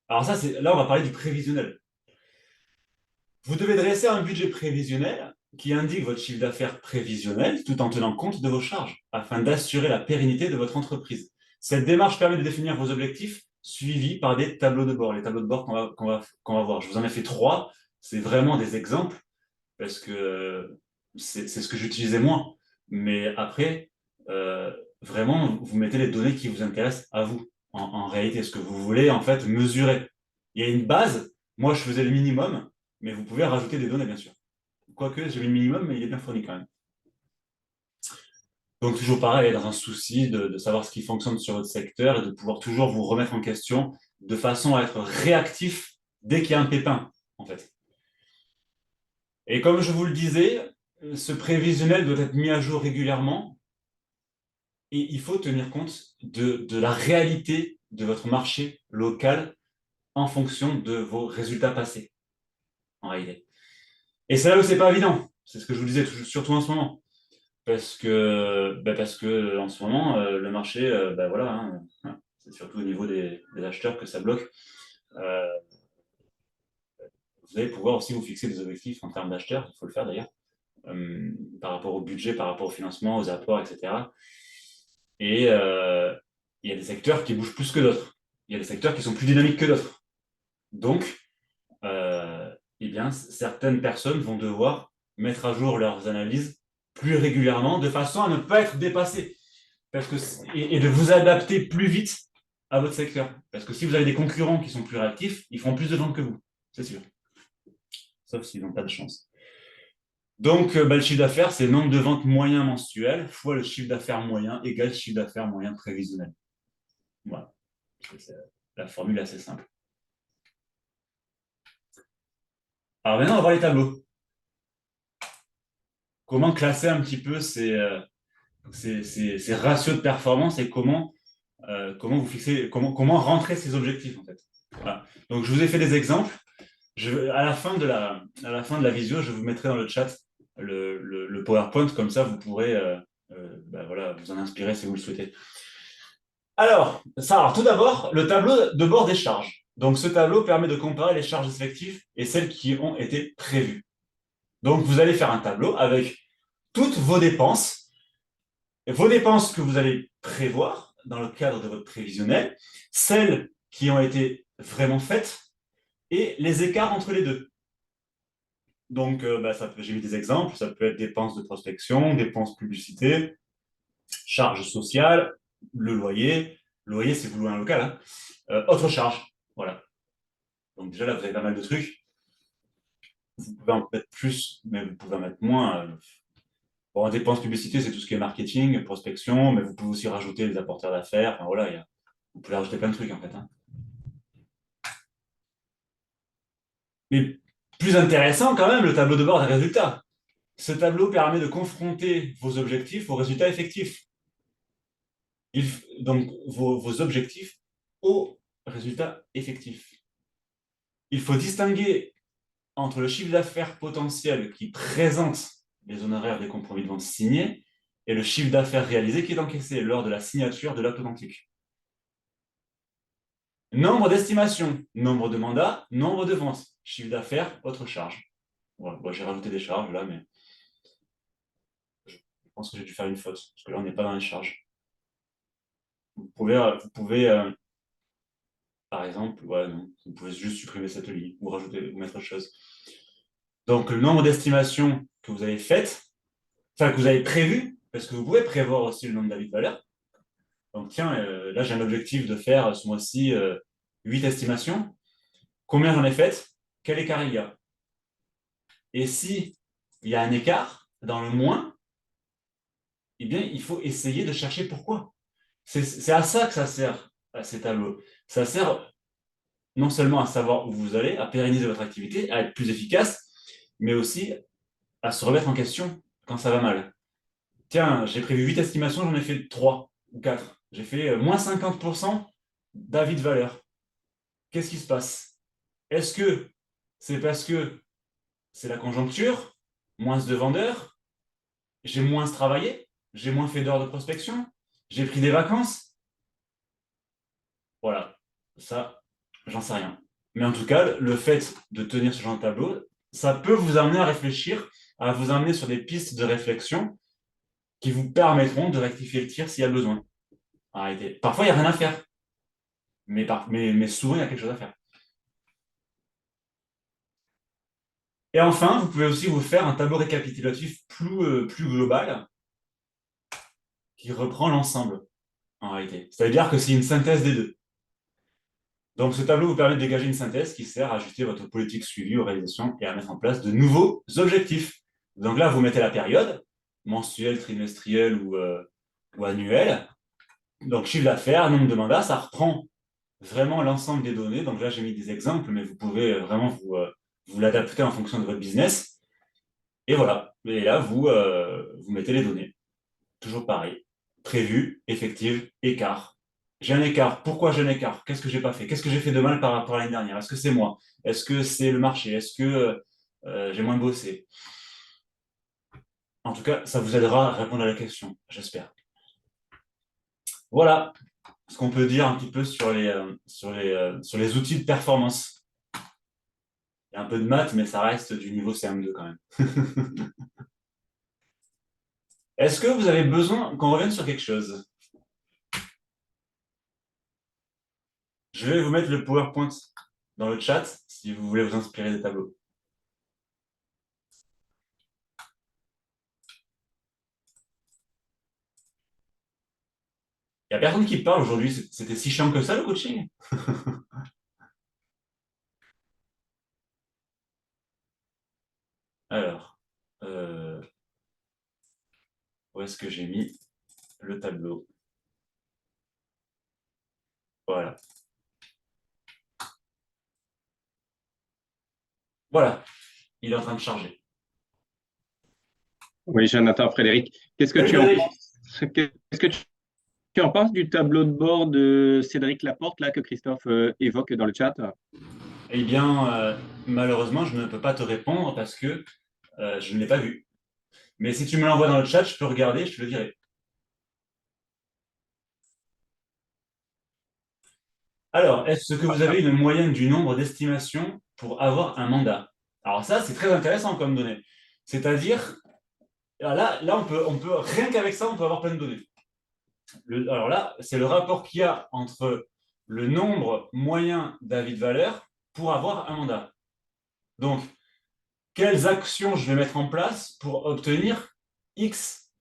Alors ça, là, on va parler du prévisionnel. Vous devez dresser un budget prévisionnel qui indique votre chiffre d'affaires prévisionnel tout en tenant compte de vos charges afin d'assurer la pérennité de votre entreprise. Cette démarche permet de définir vos objectifs suivis par des tableaux de bord. Les tableaux de bord qu'on va voir. Je vous en ai fait 3. C'est vraiment des exemples parce que c'est ce que j'utilisais moins. Mais après, vraiment, vous mettez les données qui vous intéressent à vous. En réalité, ce que vous voulez en fait mesurer. Il y a une base. Moi, je faisais le minimum, mais vous pouvez rajouter des données, bien sûr. Quoique, j'ai mis le minimum, mais il est bien fourni quand même. Donc, toujours pareil, dans un souci de savoir ce qui fonctionne sur votre secteur et de pouvoir toujours vous remettre en question de façon à être réactif dès qu'il y a un pépin, en fait. Et comme je vous le disais, ce prévisionnel doit être mis à jour régulièrement et il faut tenir compte de la réalité de votre marché local en fonction de vos résultats passés, en réalité. Et c'est là où c'est pas évident. C'est ce que je vous disais, surtout en ce moment. Parce que en ce moment, le marché, voilà, hein, c'est surtout au niveau des acheteurs que ça bloque. Euh, vous allez pouvoir aussi vous fixer des objectifs en termes d'acheteurs, il faut le faire d'ailleurs, par rapport au budget, par rapport au financement, aux apports, etc. Et il y a des secteurs qui bougent plus que d'autres. Il y a des secteurs qui sont plus dynamiques que d'autres. Donc, euh, eh bien, certaines personnes vont devoir mettre à jour leurs analyses plus régulièrement de façon à ne pas être dépassées. Et de vous adapter plus vite à votre secteur. Parce que si vous avez des concurrents qui sont plus réactifs, ils feront plus de ventes que vous, c'est sûr. Sauf s'ils n'ont pas de chance. Donc, le chiffre d'affaires, c'est le nombre de ventes moyen mensuel fois le chiffre d'affaires moyen égale chiffre d'affaires moyen prévisionnel. Voilà. La formule est assez simple. Alors maintenant, on va voir les tableaux. Comment classer un petit peu ces ratios de performance et comment vous fixez, comment rentrer ces objectifs en fait. Voilà. Donc, je vous ai fait des exemples. À la fin de la visio, je vous mettrai dans le chat le PowerPoint, comme ça vous pourrez voilà, vous en inspirer si vous le souhaitez. Alors, tout d'abord, le tableau de bord des charges. Donc, ce tableau permet de comparer les charges effectives et celles qui ont été prévues. Donc, vous allez faire un tableau avec toutes vos dépenses que vous allez prévoir dans le cadre de votre prévisionnel, celles qui ont été vraiment faites et les écarts entre les deux. Donc, j'ai mis des exemples. Ça peut être dépenses de prospection, dépenses publicité, charges sociales, le loyer. Le loyer, c'est vous louez un local. Hein. Autre charge. Voilà. Donc, déjà là, vous avez pas mal de trucs. Vous pouvez en mettre plus, mais vous pouvez en mettre moins. Bon, en dépenses publicité, c'est tout ce qui est marketing, prospection, mais vous pouvez aussi rajouter les apporteurs d'affaires. Enfin, voilà, vous pouvez rajouter plein de trucs en fait. Hein. Mais plus intéressant quand même, le tableau de bord des résultats. Ce tableau permet de confronter vos objectifs aux résultats effectifs. Donc, vos objectifs aux résultats effectifs. Il faut distinguer entre le chiffre d'affaires potentiel qui présente les honoraires des compromis de vente signés et le chiffre d'affaires réalisé qui est encaissé lors de la signature de l'acte authentique. Nombre d'estimations, nombre de mandats, nombre de ventes, chiffre d'affaires, autre charge. Voilà. Bon, j'ai rajouté des charges là, mais je pense que j'ai dû faire une faute, parce que là, on n'est pas dans les charges. Vous pouvez par exemple, ouais, non, vous pouvez juste supprimer cette ligne ou rajouter ou mettre autre chose. Donc, le nombre d'estimations que vous avez faites, enfin, que vous avez prévu, parce que vous pouvez prévoir aussi le nombre d'avis de valeur. Donc, tiens, là, j'ai un objectif de faire ce mois-ci 8 estimations. Combien j'en ai faites? Quel écart il y a? Et si il y a un écart dans le moins, eh bien, il faut essayer de chercher pourquoi. C'est à ça que ça sert, à ces tableaux. Ça sert non seulement à savoir où vous allez, à pérenniser votre activité, à être plus efficace, mais aussi à se remettre en question quand ça va mal. Tiens, j'ai prévu 8 estimations, j'en ai fait 3 ou 4. J'ai fait moins 50% d'avis de valeur. Qu'est-ce qui se passe? Est-ce que c'est parce que c'est la conjoncture, moins de vendeurs, j'ai moins travaillé, j'ai moins fait d'heures de prospection, j'ai pris des vacances? Voilà, ça, j'en sais rien. Mais en tout cas, le fait de tenir ce genre de tableau, ça peut vous amener à réfléchir, à vous amener sur des pistes de réflexion qui vous permettront de rectifier le tir s'il y a besoin. Arrêtez. Parfois, il n'y a rien à faire, mais souvent, il y a quelque chose à faire. Et enfin, vous pouvez aussi vous faire un tableau récapitulatif plus global qui reprend l'ensemble, en réalité. C'est-à-dire que c'est une synthèse des deux. Donc, ce tableau vous permet de dégager une synthèse qui sert à ajuster votre politique suivie aux réalisations et à mettre en place de nouveaux objectifs. Donc là, vous mettez la période, mensuelle, trimestrielle ou annuelle. Donc, chiffre d'affaires, nombre de mandats, ça reprend vraiment l'ensemble des données. Donc là, j'ai mis des exemples, mais vous pouvez vraiment vous l'adapter en fonction de votre business. Et voilà. Et là, vous mettez les données. Toujours pareil. Prévu, effectif, écart. J'ai un écart. Pourquoi j'ai un écart? Qu'est-ce que j'ai pas fait? Qu'est-ce que j'ai fait de mal par rapport à l'année dernière? Est-ce que c'est moi? Est-ce que c'est le marché? Est-ce que j'ai moins bossé? En tout cas, ça vous aidera à répondre à la question, j'espère. Voilà ce qu'on peut dire un petit peu sur les outils de performance. Il y a un peu de maths, mais ça reste du niveau CM2 quand même. Est-ce que vous avez besoin qu'on revienne sur quelque chose? Je vais vous mettre le PowerPoint dans le chat si vous voulez vous inspirer des tableaux. Il n'y a personne qui parle aujourd'hui. C'était si chiant que ça le coaching? Alors, où est-ce que j'ai mis le tableau? Voilà. Voilà, il est en train de charger. Oui, Jonathan, Frédéric, qu'est-ce que Salut tu en Frédéric! penses? Qu'est-ce que tu en penses du tableau de bord de Cédric Laporte là que Christophe évoque dans le chat? Eh bien, malheureusement, je ne peux pas te répondre parce que je ne l'ai pas vu. Mais si tu me l'envoies dans le chat, je peux regarder, je te le dirai. Alors, est-ce que vous avez une moyenne du nombre d'estimations pour avoir un mandat? Alors ça, c'est très intéressant comme donnée. C'est-à-dire, là rien qu'avec ça, on peut avoir plein de données. Alors là, c'est le rapport qu'il y a entre le nombre moyen d'avis de valeur pour avoir un mandat. Donc, quelles actions je vais mettre en place pour obtenir X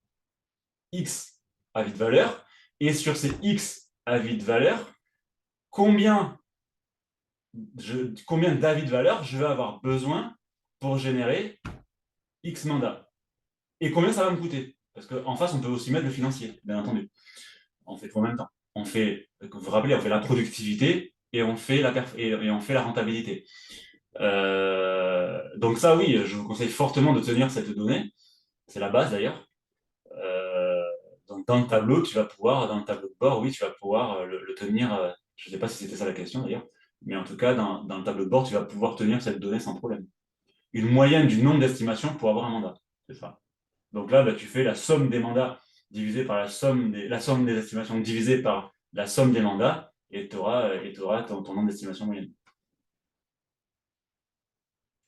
avis de valeur, et sur ces X avis de valeur, combien d'avis de valeur je vais avoir besoin pour générer X mandats. Et combien ça va me coûter? Parce qu'en face, on peut aussi mettre le financier, bien entendu. On fait tout en même temps. Vous vous rappelez, on fait la productivité et on fait la rentabilité. Donc ça, oui, je vous conseille fortement de tenir cette donnée. C'est la base d'ailleurs. Euh, donc dans le tableau, dans le tableau de bord, oui, tu vas pouvoir le tenir. Je ne sais pas si c'était ça la question d'ailleurs, mais en tout cas, dans le tableau de bord, tu vas pouvoir tenir cette donnée sans problème. une moyenne du nombre d'estimations pour avoir un mandat. C'est ça. Donc là, bah, tu fais la somme des mandats divisée par la somme des estimations divisée par la somme des mandats et tu auras ton nombre d'estimations moyenne.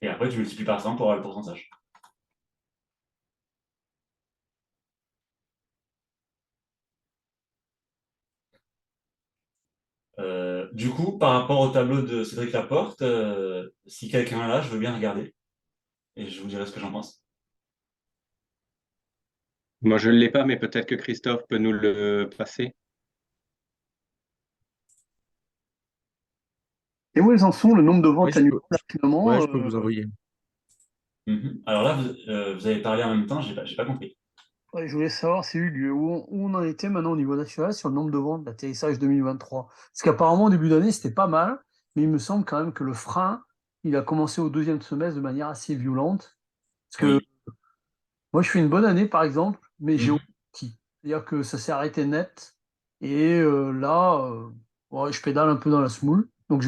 Et après, tu multiplies par 100 pour avoir le pourcentage. Du coup, par rapport au tableau de Cédric Laporte, si quelqu'un est là, je veux bien regarder et je vous dirai ce que j'en pense. Moi, je ne l'ai pas, mais peut-être que Christophe peut nous le passer. Et où ils en sont, le nombre de Oui, ventes annuelles, là, ouais, finalement je peux vous envoyer. Alors là, vous avez parlé en même temps, j'ai pas compris. ouais, je voulais savoir, c'est Hugues, où on en était maintenant au niveau national sur le nombre de ventes d'atterrissage 2023. Parce qu'apparemment, au début d'année, c'était pas mal, mais il me semble quand même que le frein, il a commencé au deuxième semestre de manière assez violente. Parce que Oui. moi, je fais une bonne année, par exemple, mais j'ai Mhm. aucun outil. C'est-à-dire que ça s'est arrêté net. Et là, ouais, je pédale un peu dans la semoule. Donc,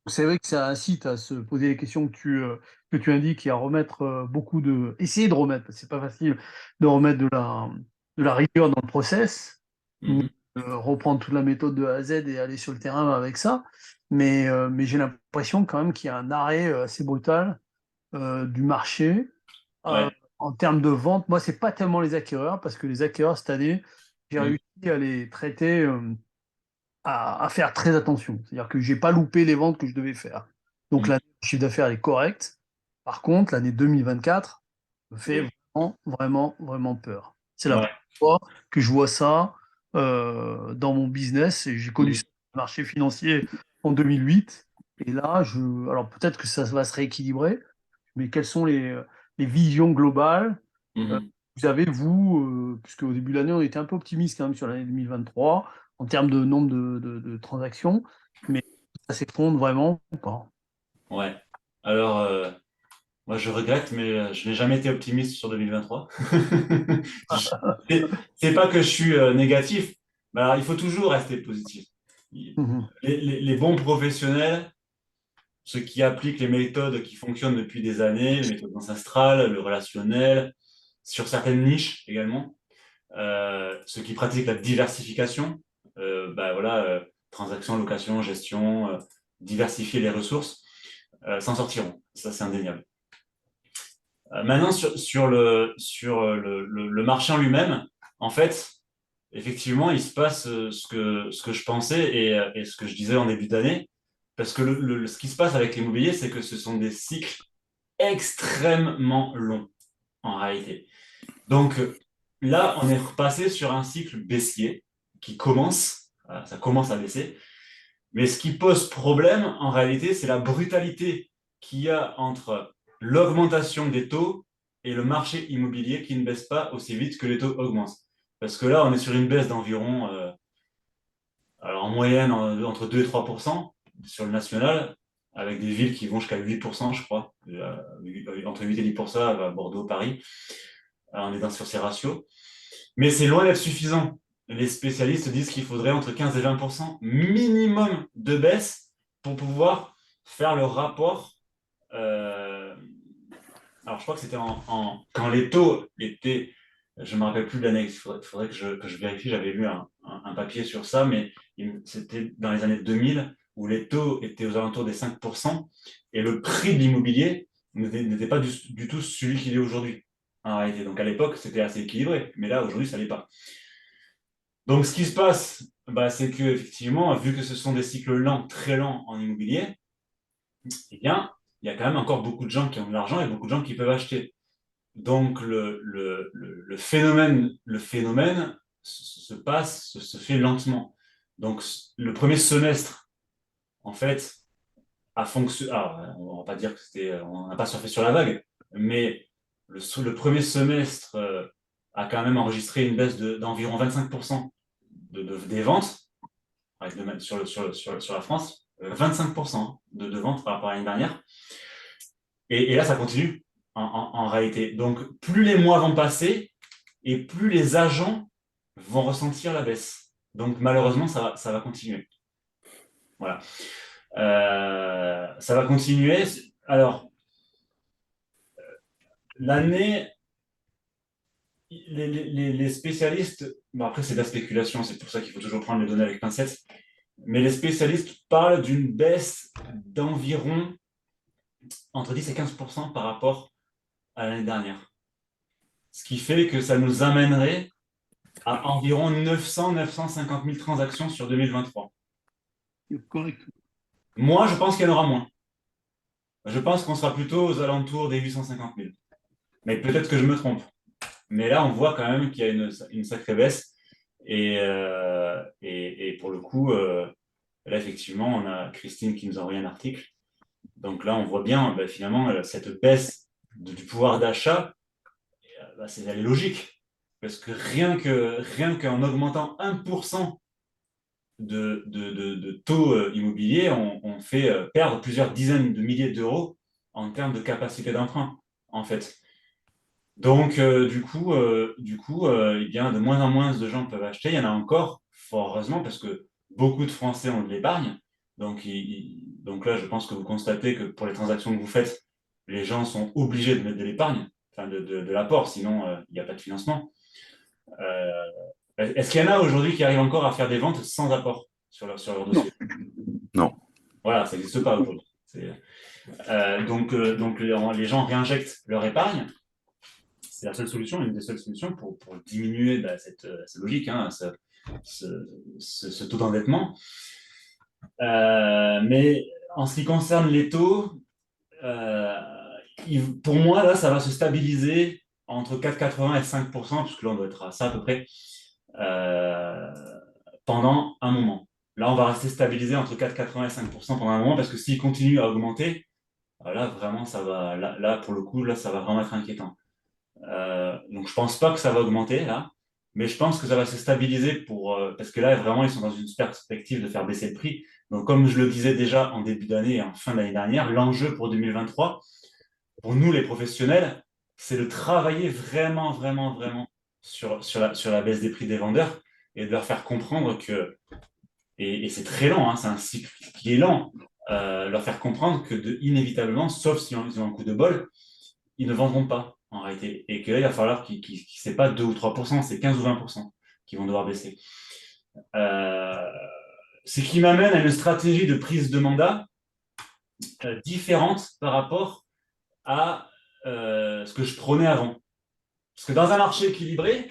c'est vrai que ça incite à se poser les questions que tu indiques et à remettre beaucoup de. Essayer de remettre, parce que c'est pas facile de remettre de la rigueur dans le process, mais Mhm. reprendre toute la méthode de A à Z et aller sur le terrain avec ça. Mais j'ai l'impression quand même qu'il y a un arrêt assez brutal du marché. Euh, Ouais. En termes de vente, moi, c'est pas tellement les acquéreurs, parce que les acquéreurs, cette année, j'ai Mhm. réussi à les traiter, à faire très attention. C'est-à-dire que j'ai pas loupé les ventes que je devais faire. Donc, Mhm. l'année, le chiffre d'affaires est correct. Par contre, l'année 2024 me fait Oui. vraiment, vraiment, vraiment peur. C'est la Ouais. première fois que je vois ça dans mon business. Et j'ai connu Mhm. ce marché financier en 2008. Et là, alors peut-être que ça va se rééquilibrer, mais quelles sont les visions globales euh, Mhm. vous avez, vous, puisque au début de l'année, on était un peu optimiste quand même sur l'année 2023 en termes de nombre de transactions, mais ça s'effondre vraiment ou pas? Ouais. Alors, moi, je regrette, mais je n'ai jamais été optimiste sur 2023. Je- C'est pas que je suis négatif, mais alors, il faut toujours rester positif. Mhm. Les bons professionnels, ceux qui appliquent les méthodes qui fonctionnent depuis des années, les méthodes ancestrales, le relationnel, sur certaines niches également, ceux qui pratiquent la diversification, bah voilà, transactions, location, gestion, diversifier les ressources, s'en sortiront. Ça, c'est indéniable. Maintenant, sur le marché en lui-même, en fait, effectivement, il se passe ce que je pensais et ce que je disais en début d'année. Parce que ce qui se passe avec l'immobilier, c'est que ce sont des cycles extrêmement longs, en réalité. Donc là, on est repassé sur un cycle baissier qui commence, ça commence à baisser. Mais ce qui pose problème, en réalité, c'est la brutalité qu'il y a entre l'augmentation des taux et le marché immobilier qui ne baisse pas aussi vite que les taux augmentent. Parce que là, on est sur une baisse d'environ, alors en moyenne, entre 2 et 3% sur le national, avec des villes qui vont jusqu'à 8%, je crois, entre 8 et 10% à Bordeaux, Paris. Alors, on est sur ces ratios. Mais c'est loin d'être suffisant. Les spécialistes disent qu'il faudrait entre 15 et 20% minimum de baisse pour pouvoir faire le rapport. euh, alors, je crois que c'était quand les taux étaient. Je ne me rappelle plus de l'année, il faudrait que je vérifie. J'avais lu un papier sur ça, mais c'était dans les années 2000 où les taux étaient aux alentours des 5% et le prix de l'immobilier n'était pas du tout celui qu'il est aujourd'hui en réalité. Donc à l'époque, c'était assez équilibré, mais là, aujourd'hui, ça ne l'est pas. Donc, ce qui se passe, bah, c'est que effectivement, vu que ce sont des cycles lents, très lents en immobilier, eh bien, il y a quand même encore beaucoup de gens qui ont de l'argent et beaucoup de gens qui peuvent acheter. Donc, le phénomène se passe, se fait lentement. Donc, le premier semestre, en fait, a fonctionné. Alors, on ne va pas dire que on n'a pas surfé sur la vague, mais le premier semestre a quand même enregistré une baisse d'environ 25% des ventes sur la France, 25% de ventes par rapport à l'année dernière. Et là, ça continue en réalité. Donc, plus les mois vont passer et plus les agents vont ressentir la baisse. Donc, malheureusement, ça va continuer. Voilà. Ça va continuer. Alors, l'année, les spécialistes, bon après c'est de la spéculation, c'est pour ça qu'il faut toujours prendre les données avec pincettes, mais les spécialistes parlent d'une baisse d'environ entre 10 et 15% par rapport à l'année dernière. Ce qui fait que ça nous amènerait à environ 900-950 000 transactions sur 2023. Correct. Moi, je pense qu'il y en aura moins. Je pense qu'on sera plutôt aux alentours des 850 000. Mais peut-être que je me trompe. Mais là, on voit quand même qu'il y a une sacrée baisse. Et pour le coup, là, effectivement, on a Christine qui nous a envoyé un article. Donc là, on voit bien, finalement, cette baisse du pouvoir d'achat, elle est logique. Parce que rien qu'en augmentant 1% de taux immobiliers, on fait perdre plusieurs dizaines de milliers d'euros en termes de capacité d'emprunt, en fait. Donc, eh bien, de moins en moins de gens peuvent acheter. Il y en a encore, fort heureusement, parce que beaucoup de Français ont de l'épargne. Donc là, je pense que vous constatez que pour les transactions que vous faites, les gens sont obligés de mettre de l'épargne, enfin de l'apport, sinon il n'y a pas de financement. Euh, Est-ce qu'il y en a aujourd'hui qui arrivent encore à faire des ventes sans apport sur leur dossier? Non. Voilà, ça n'existe pas aujourd'hui. Donc les gens réinjectent leur épargne. C'est la seule solution, une des seules solutions pour diminuer cette logique, hein, ce taux d'endettement. Mais en ce qui concerne les taux, pour moi, là, ça va se stabiliser entre 4,80 et 5%, puisque là, on doit être à ça à peu près, pendant un moment. Là, on va rester stabilisé entre 4,80 et 5% pendant un moment, parce que s'il continue à augmenter, là, vraiment, ça va, là, pour le coup, là, ça va vraiment être inquiétant. Donc, je pense pas que ça va augmenter, là, mais je pense que ça va se stabiliser parce que là, vraiment, ils sont dans une perspective de faire baisser le prix. Donc, comme je le disais déjà en début d'année et en fin d'année dernière, l'enjeu pour 2023, pour nous, les professionnels, c'est de travailler vraiment, vraiment, vraiment sur la baisse des prix des vendeurs et de leur faire comprendre que, et c'est très lent, hein, c'est un cycle qui est lent, leur faire comprendre que inévitablement, sauf si ils ont un coup de bol, ils ne vendront pas en réalité. Et que là, il va falloir c'est pas 2 ou 3%, c'est 15 ou 20% qui vont devoir baisser. Ce qui m'amène à une stratégie de prise de mandat différente par rapport à ce que je prônais avant. Parce que dans un marché équilibré,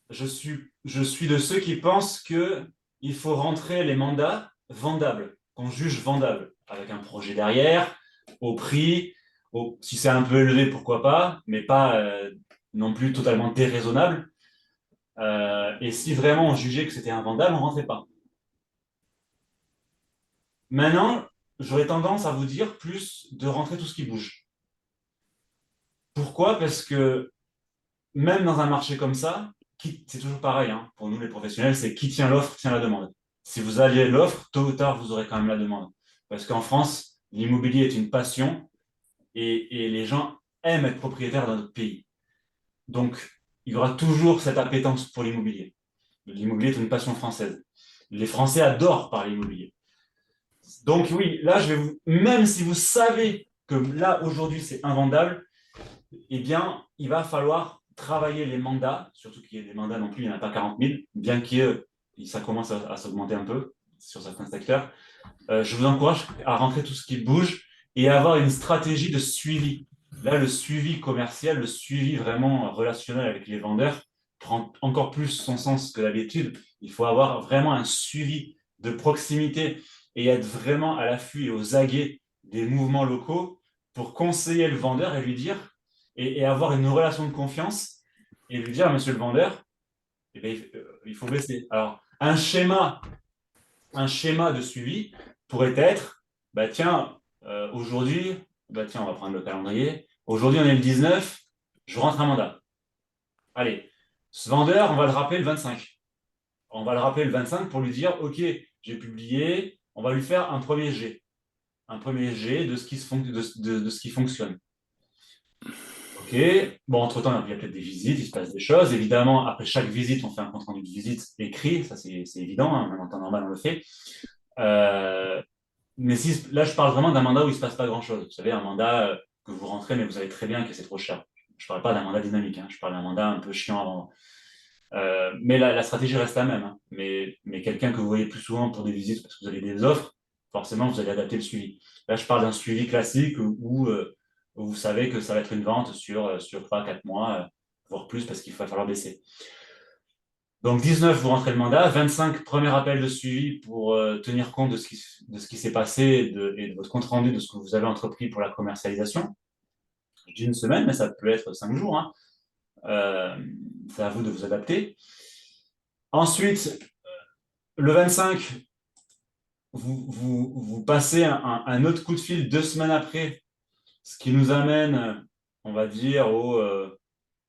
je suis de ceux qui pensent qu'il faut rentrer les mandats vendables, qu'on juge vendables, avec un projet derrière, au prix, si c'est un peu élevé, pourquoi pas, mais pas non plus totalement déraisonnable. Et si vraiment on jugeait que c'était invendable, on ne rentrait pas. Maintenant, j'aurais tendance à vous dire plus de rentrer tout ce qui bouge. Pourquoi? Parce que même dans un marché comme ça, c'est toujours pareil, hein, pour nous les professionnels, c'est qui tient l'offre, tient la demande. Si vous aviez l'offre, tôt ou tard, vous aurez quand même la demande. Parce qu'en France, l'immobilier est une passion et les gens aiment être propriétaires dans notre pays. Donc, il y aura toujours cette appétence pour l'immobilier. L'immobilier est une passion française. Les Français adorent parler immobilier. Donc oui, là, même si vous savez que là, aujourd'hui, c'est invendable, eh bien, il va falloir travailler les mandats, surtout qu'il y ait des mandats non plus, il n'y en a pas 40 000, bien que ça commence à s'augmenter un peu sur certains secteurs. Je vous encourage à rentrer tout ce qui bouge et à avoir une stratégie de suivi. Là, le suivi commercial, le suivi vraiment relationnel avec les vendeurs prend encore plus son sens que d'habitude. Il faut avoir vraiment un suivi de proximité et être vraiment à l'affût et aux aguets des mouvements locaux pour conseiller le vendeur et lui dire, et avoir une relation de confiance et lui dire, monsieur le vendeur, eh bien, il faut baisser. Alors, un schéma de suivi pourrait être, tiens, aujourd'hui, tiens, on va prendre le calendrier. Aujourd'hui, on est le 19, je rentre un mandat. Allez, ce vendeur, on va le rappeler le 25. On va le rappeler le 25 pour lui dire, OK, j'ai publié, on va lui faire un premier jet. Un premier jet de ce qui fonctionne. OK. Bon, entre-temps, il y a peut-être des visites, il se passe des choses. Évidemment, après chaque visite, on fait un compte-rendu de visite écrit. Ça, c'est évident. Hein, en temps normal, on le fait. Mais là, je parle vraiment d'un mandat où il ne se passe pas grand-chose. Vous savez, un mandat que vous rentrez, mais vous savez très bien que c'est trop cher. Je ne parle pas d'un mandat dynamique, hein, je parle d'un mandat un peu chiant à vendre. Mais la stratégie reste la même. Hein. Mais quelqu'un que vous voyez plus souvent pour des visites parce que vous avez des offres, forcément, vous allez adapter le suivi. Là, je parle d'un suivi classique où vous savez que ça va être une vente sur 3-4 mois, voire plus, parce qu'il va falloir baisser. Donc, 19, vous rentrez le mandat. 25, premier appel de suivi pour tenir compte de ce qui s'est passé et de votre compte-rendu de ce que vous avez entrepris pour la commercialisation. Je dis une semaine, mais ça peut être 5 jours. Hein. C'est à vous de vous adapter. Ensuite, le 25, vous passez un autre coup de fil 2 semaines après, ce qui nous amène, on va dire,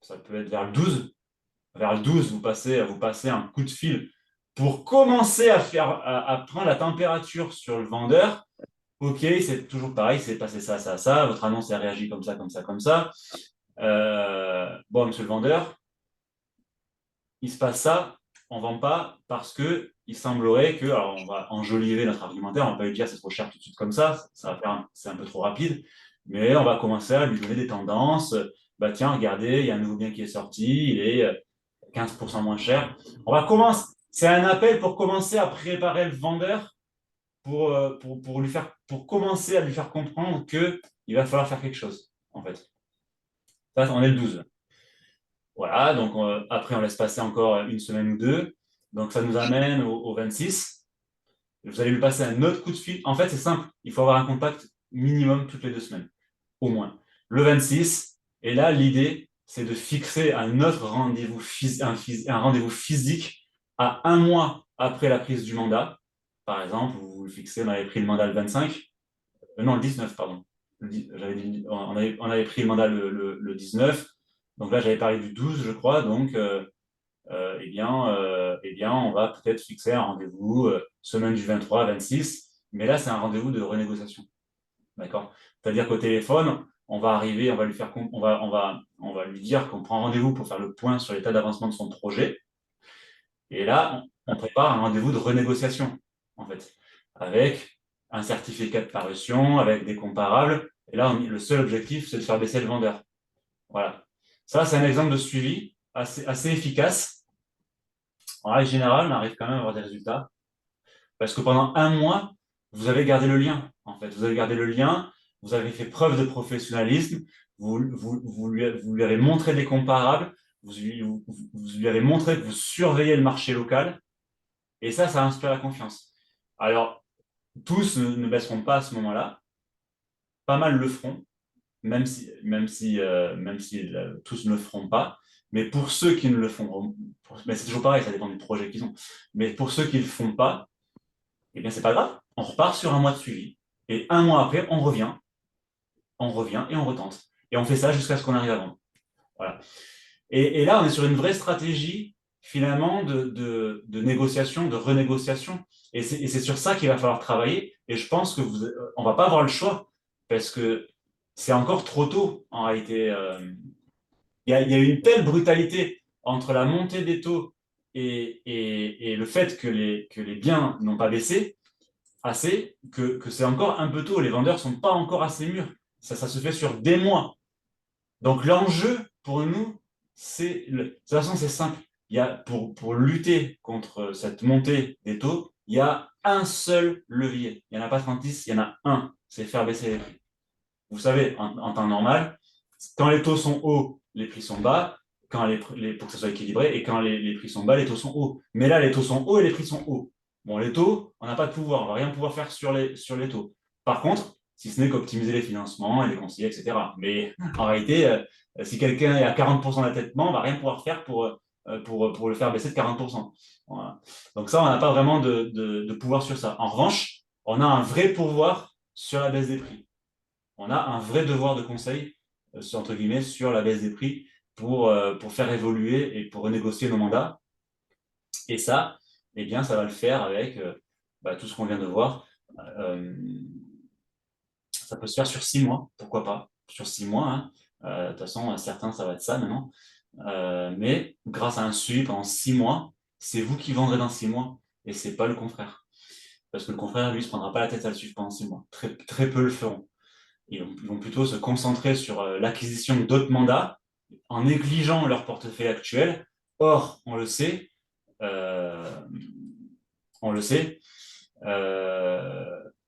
ça peut être vers le 12. Vers le 12, vous passez un coup de fil pour commencer à prendre la température sur le vendeur. OK, c'est toujours pareil, c'est passé ça, ça, ça. Votre annonce a réagi comme ça, comme ça, comme ça. Bon, monsieur le vendeur, il se passe ça, on ne vend pas parce que il semblerait que, alors on va enjoliver notre argumentaire, on ne va pas lui dire c'est trop cher tout de suite comme ça c'est un peu trop rapide, mais on va commencer à lui donner des tendances. Bah tiens, regardez, il y a un nouveau bien qui est sorti, il est 15% moins cher. On va commencer, c'est un appel pour commencer à préparer le vendeur pour commencer à lui faire comprendre qu'il va falloir faire quelque chose, en fait. Ça, on est le 12. Voilà, donc après, on laisse passer encore une semaine ou deux. Donc, ça nous amène au 26. Vous allez lui passer un autre coup de fil. En fait, c'est simple. Il faut avoir un contact minimum toutes les 2 semaines, au moins. Le 26. Et là, l'idée, c'est de fixer un autre rendez-vous, un rendez-vous physique à 1 mois après la prise du mandat. Par exemple, vous le fixez, on avait pris le mandat le 25. Non, le 19, pardon. On avait pris le mandat le 19. Donc là, j'avais parlé du 12, je crois. Donc, eh bien, on va peut-être fixer un rendez-vous semaine du 23 à 26. Mais là, c'est un rendez-vous de renégociation. D'accord? C'est-à-dire qu'au téléphone, on va arriver, on va lui dire qu'on prend rendez-vous pour faire le point sur l'état d'avancement de son projet. Et là, on prépare un rendez-vous de renégociation, en fait, avec un certificat de parution, avec des comparables. Et là, le seul objectif, c'est de faire baisser le vendeur. Voilà. Ça, c'est un exemple de suivi assez efficace. En règle générale, on arrive quand même à avoir des résultats. Parce que pendant 1 mois, vous avez gardé le lien, en fait. Vous avez gardé le lien, vous avez fait preuve de professionnalisme, vous lui avez montré des comparables, vous lui avez montré que vous surveillez le marché local. Et ça inspire la confiance. Alors, tous ne baisseront pas à ce moment-là. Pas mal le feront, même si tous ne le feront pas. Mais pour ceux qui ne le font, mais c'est toujours pareil, ça dépend du projet qu'ils ont. Mais pour ceux qui ne le font pas, eh bien, c'est pas grave. On repart sur 1 mois de suivi. Et 1 mois après, on revient et on retente. Et on fait ça jusqu'à ce qu'on arrive à vendre. Voilà. Et là, on est sur une vraie stratégie, finalement, de négociation, de renégociation. Et c'est sur ça qu'il va falloir travailler. Et je pense que on va pas avoir le choix parce que c'est encore trop tôt, en réalité. Il y a une telle brutalité entre la montée des taux et le fait que les biens n'ont pas baissé assez, que c'est encore un peu tôt. Les vendeurs ne sont pas encore assez mûrs. Ça se fait sur des mois. Donc l'enjeu pour nous, de toute façon, c'est simple. Pour lutter contre cette montée des taux, il y a un seul levier. Il n'y en a pas 36, il y en a un. C'est faire baisser les prix. Vous savez, en temps normal, quand les taux sont hauts, les prix sont bas, pour que ça soit équilibré, et quand les prix sont bas, les taux sont hauts. Mais là, les taux sont hauts et les prix sont hauts. Bon, les taux, on n'a pas de pouvoir, on ne va rien pouvoir faire sur les taux. Par contre, si ce n'est qu'optimiser les financements et les conseiller, etc. Mais en réalité, si quelqu'un est à 40% d'endettement, on ne va rien pouvoir faire pour le faire baisser de 40%. Voilà. Donc ça, on n'a pas vraiment de pouvoir sur ça. En revanche, on a un vrai pouvoir sur la baisse des prix. On a un vrai devoir de conseil, entre guillemets, sur la baisse des prix pour faire évoluer et pour renégocier nos mandats. Et ça, eh bien, ça va le faire avec tout ce qu'on vient de voir. Ça peut se faire sur 6 mois, pourquoi pas, sur 6 mois. Hein. De toute façon, certains, ça va être ça maintenant. Mais grâce à un suivi pendant 6 mois, c'est vous qui vendrez dans 6 mois et c'est pas le confrère. Parce que le confrère, lui, ne se prendra pas la tête à le suivre pendant 6 mois. Très, très peu le feront. Ils vont plutôt se concentrer sur l'acquisition d'autres mandats en négligeant leur portefeuille actuel. Or, euh, on le sait,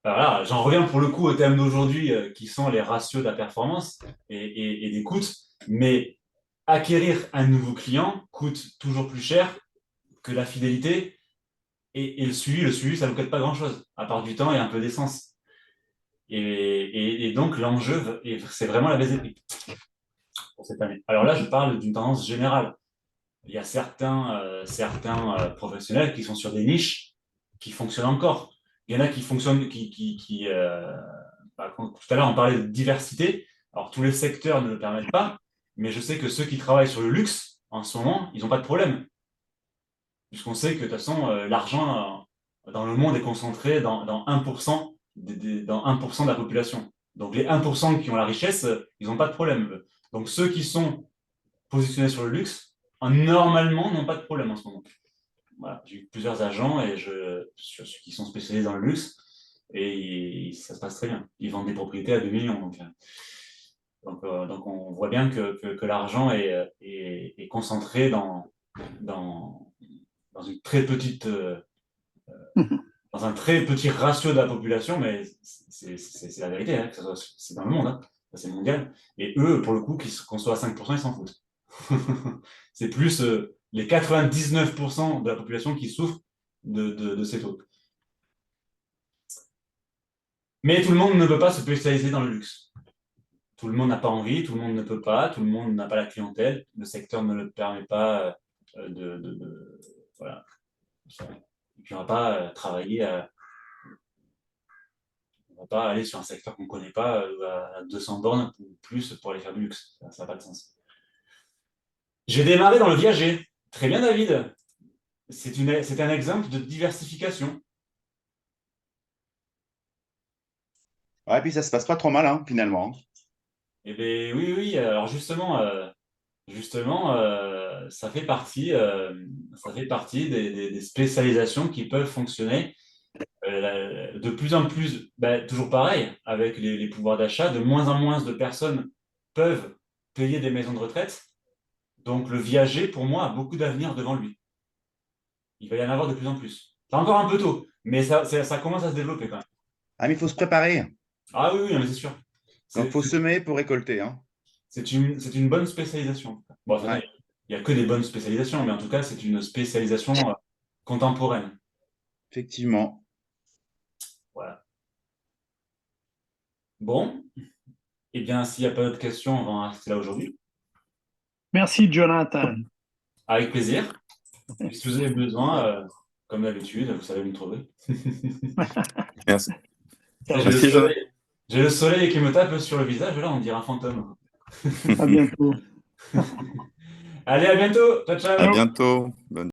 voilà, j'en reviens pour le coup au thème d'aujourd'hui qui sont les ratios de la performance et des coûts, mais acquérir un nouveau client coûte toujours plus cher que la fidélité et le suivi, ça ne vous coûte pas grand-chose, à part du temps et un peu d'essence. Et donc, l'enjeu, c'est vraiment la baisse des prix pour cette année. Alors là, je parle d'une tendance générale. Il y a certains professionnels qui sont sur des niches qui fonctionnent encore. Il y en a qui fonctionnent, tout à l'heure, on parlait de diversité. Alors, tous les secteurs ne le permettent pas, mais je sais que ceux qui travaillent sur le luxe, en ce moment, ils n'ont pas de problème. Puisqu'on sait que, de toute façon, l'argent dans le monde est concentré dans 1%, dans 1% de la population. Donc, les 1% qui ont la richesse, ils n'ont pas de problème. Donc, ceux qui sont positionnés sur le luxe, normalement, n'ont pas de problème en ce moment. Voilà, j'ai eu plusieurs agents qui sont spécialisés dans le luxe et ça se passe très bien. Ils vendent des propriétés à 2 millions. Donc on voit bien que l'argent est concentré dans une très petite, dans un très petit ratio de la population, mais c'est la vérité, hein, c'est dans le monde, hein, c'est mondial. Et eux, pour le coup, qu'on soit à 5%, ils s'en foutent. C'est plus les 99% de la population qui souffrent de ces taux. Mais tout le monde ne peut pas se spécialiser dans le luxe. Tout le monde n'a pas envie, tout le monde ne peut pas, tout le monde n'a pas la clientèle, le secteur ne le permet pas voilà. Et puis on ne va pas travailler, on ne va pas aller sur un secteur qu'on ne connaît pas à 200 bornes ou plus pour aller faire du luxe. Ça n'a pas de sens. J'ai démarré dans le viager. Très bien, David. C'est un exemple de diversification. Ouais, puis ça se passe pas trop mal, hein, finalement. Eh bien, oui, oui. Alors justement, ça fait partie des spécialisations qui peuvent fonctionner de plus en plus, toujours pareil, avec les pouvoirs d'achat, de moins en moins de personnes peuvent payer des maisons de retraite. Donc le viager, pour moi, a beaucoup d'avenir devant lui. Il va y en avoir de plus en plus. C'est encore un peu tôt, mais ça commence à se développer quand même. Ah, mais il faut se préparer. Ah oui, oui, mais c'est sûr. Il faut semer pour récolter, hein. C'est une bonne spécialisation. Bon, Ouais. il n'y a que des bonnes spécialisations, mais en tout cas, c'est une spécialisation contemporaine. Effectivement. Voilà. Bon, eh bien, s'il n'y a pas d'autres questions, on va en rester là aujourd'hui. Merci, Jonathan. Avec plaisir. Si vous avez besoin, comme d'habitude, vous savez me trouver. Merci. J'ai le soleil qui me tape sur le visage, là, on dirait un fantôme. À bientôt. Allez, à bientôt. Ciao, ciao. À bientôt. Bonne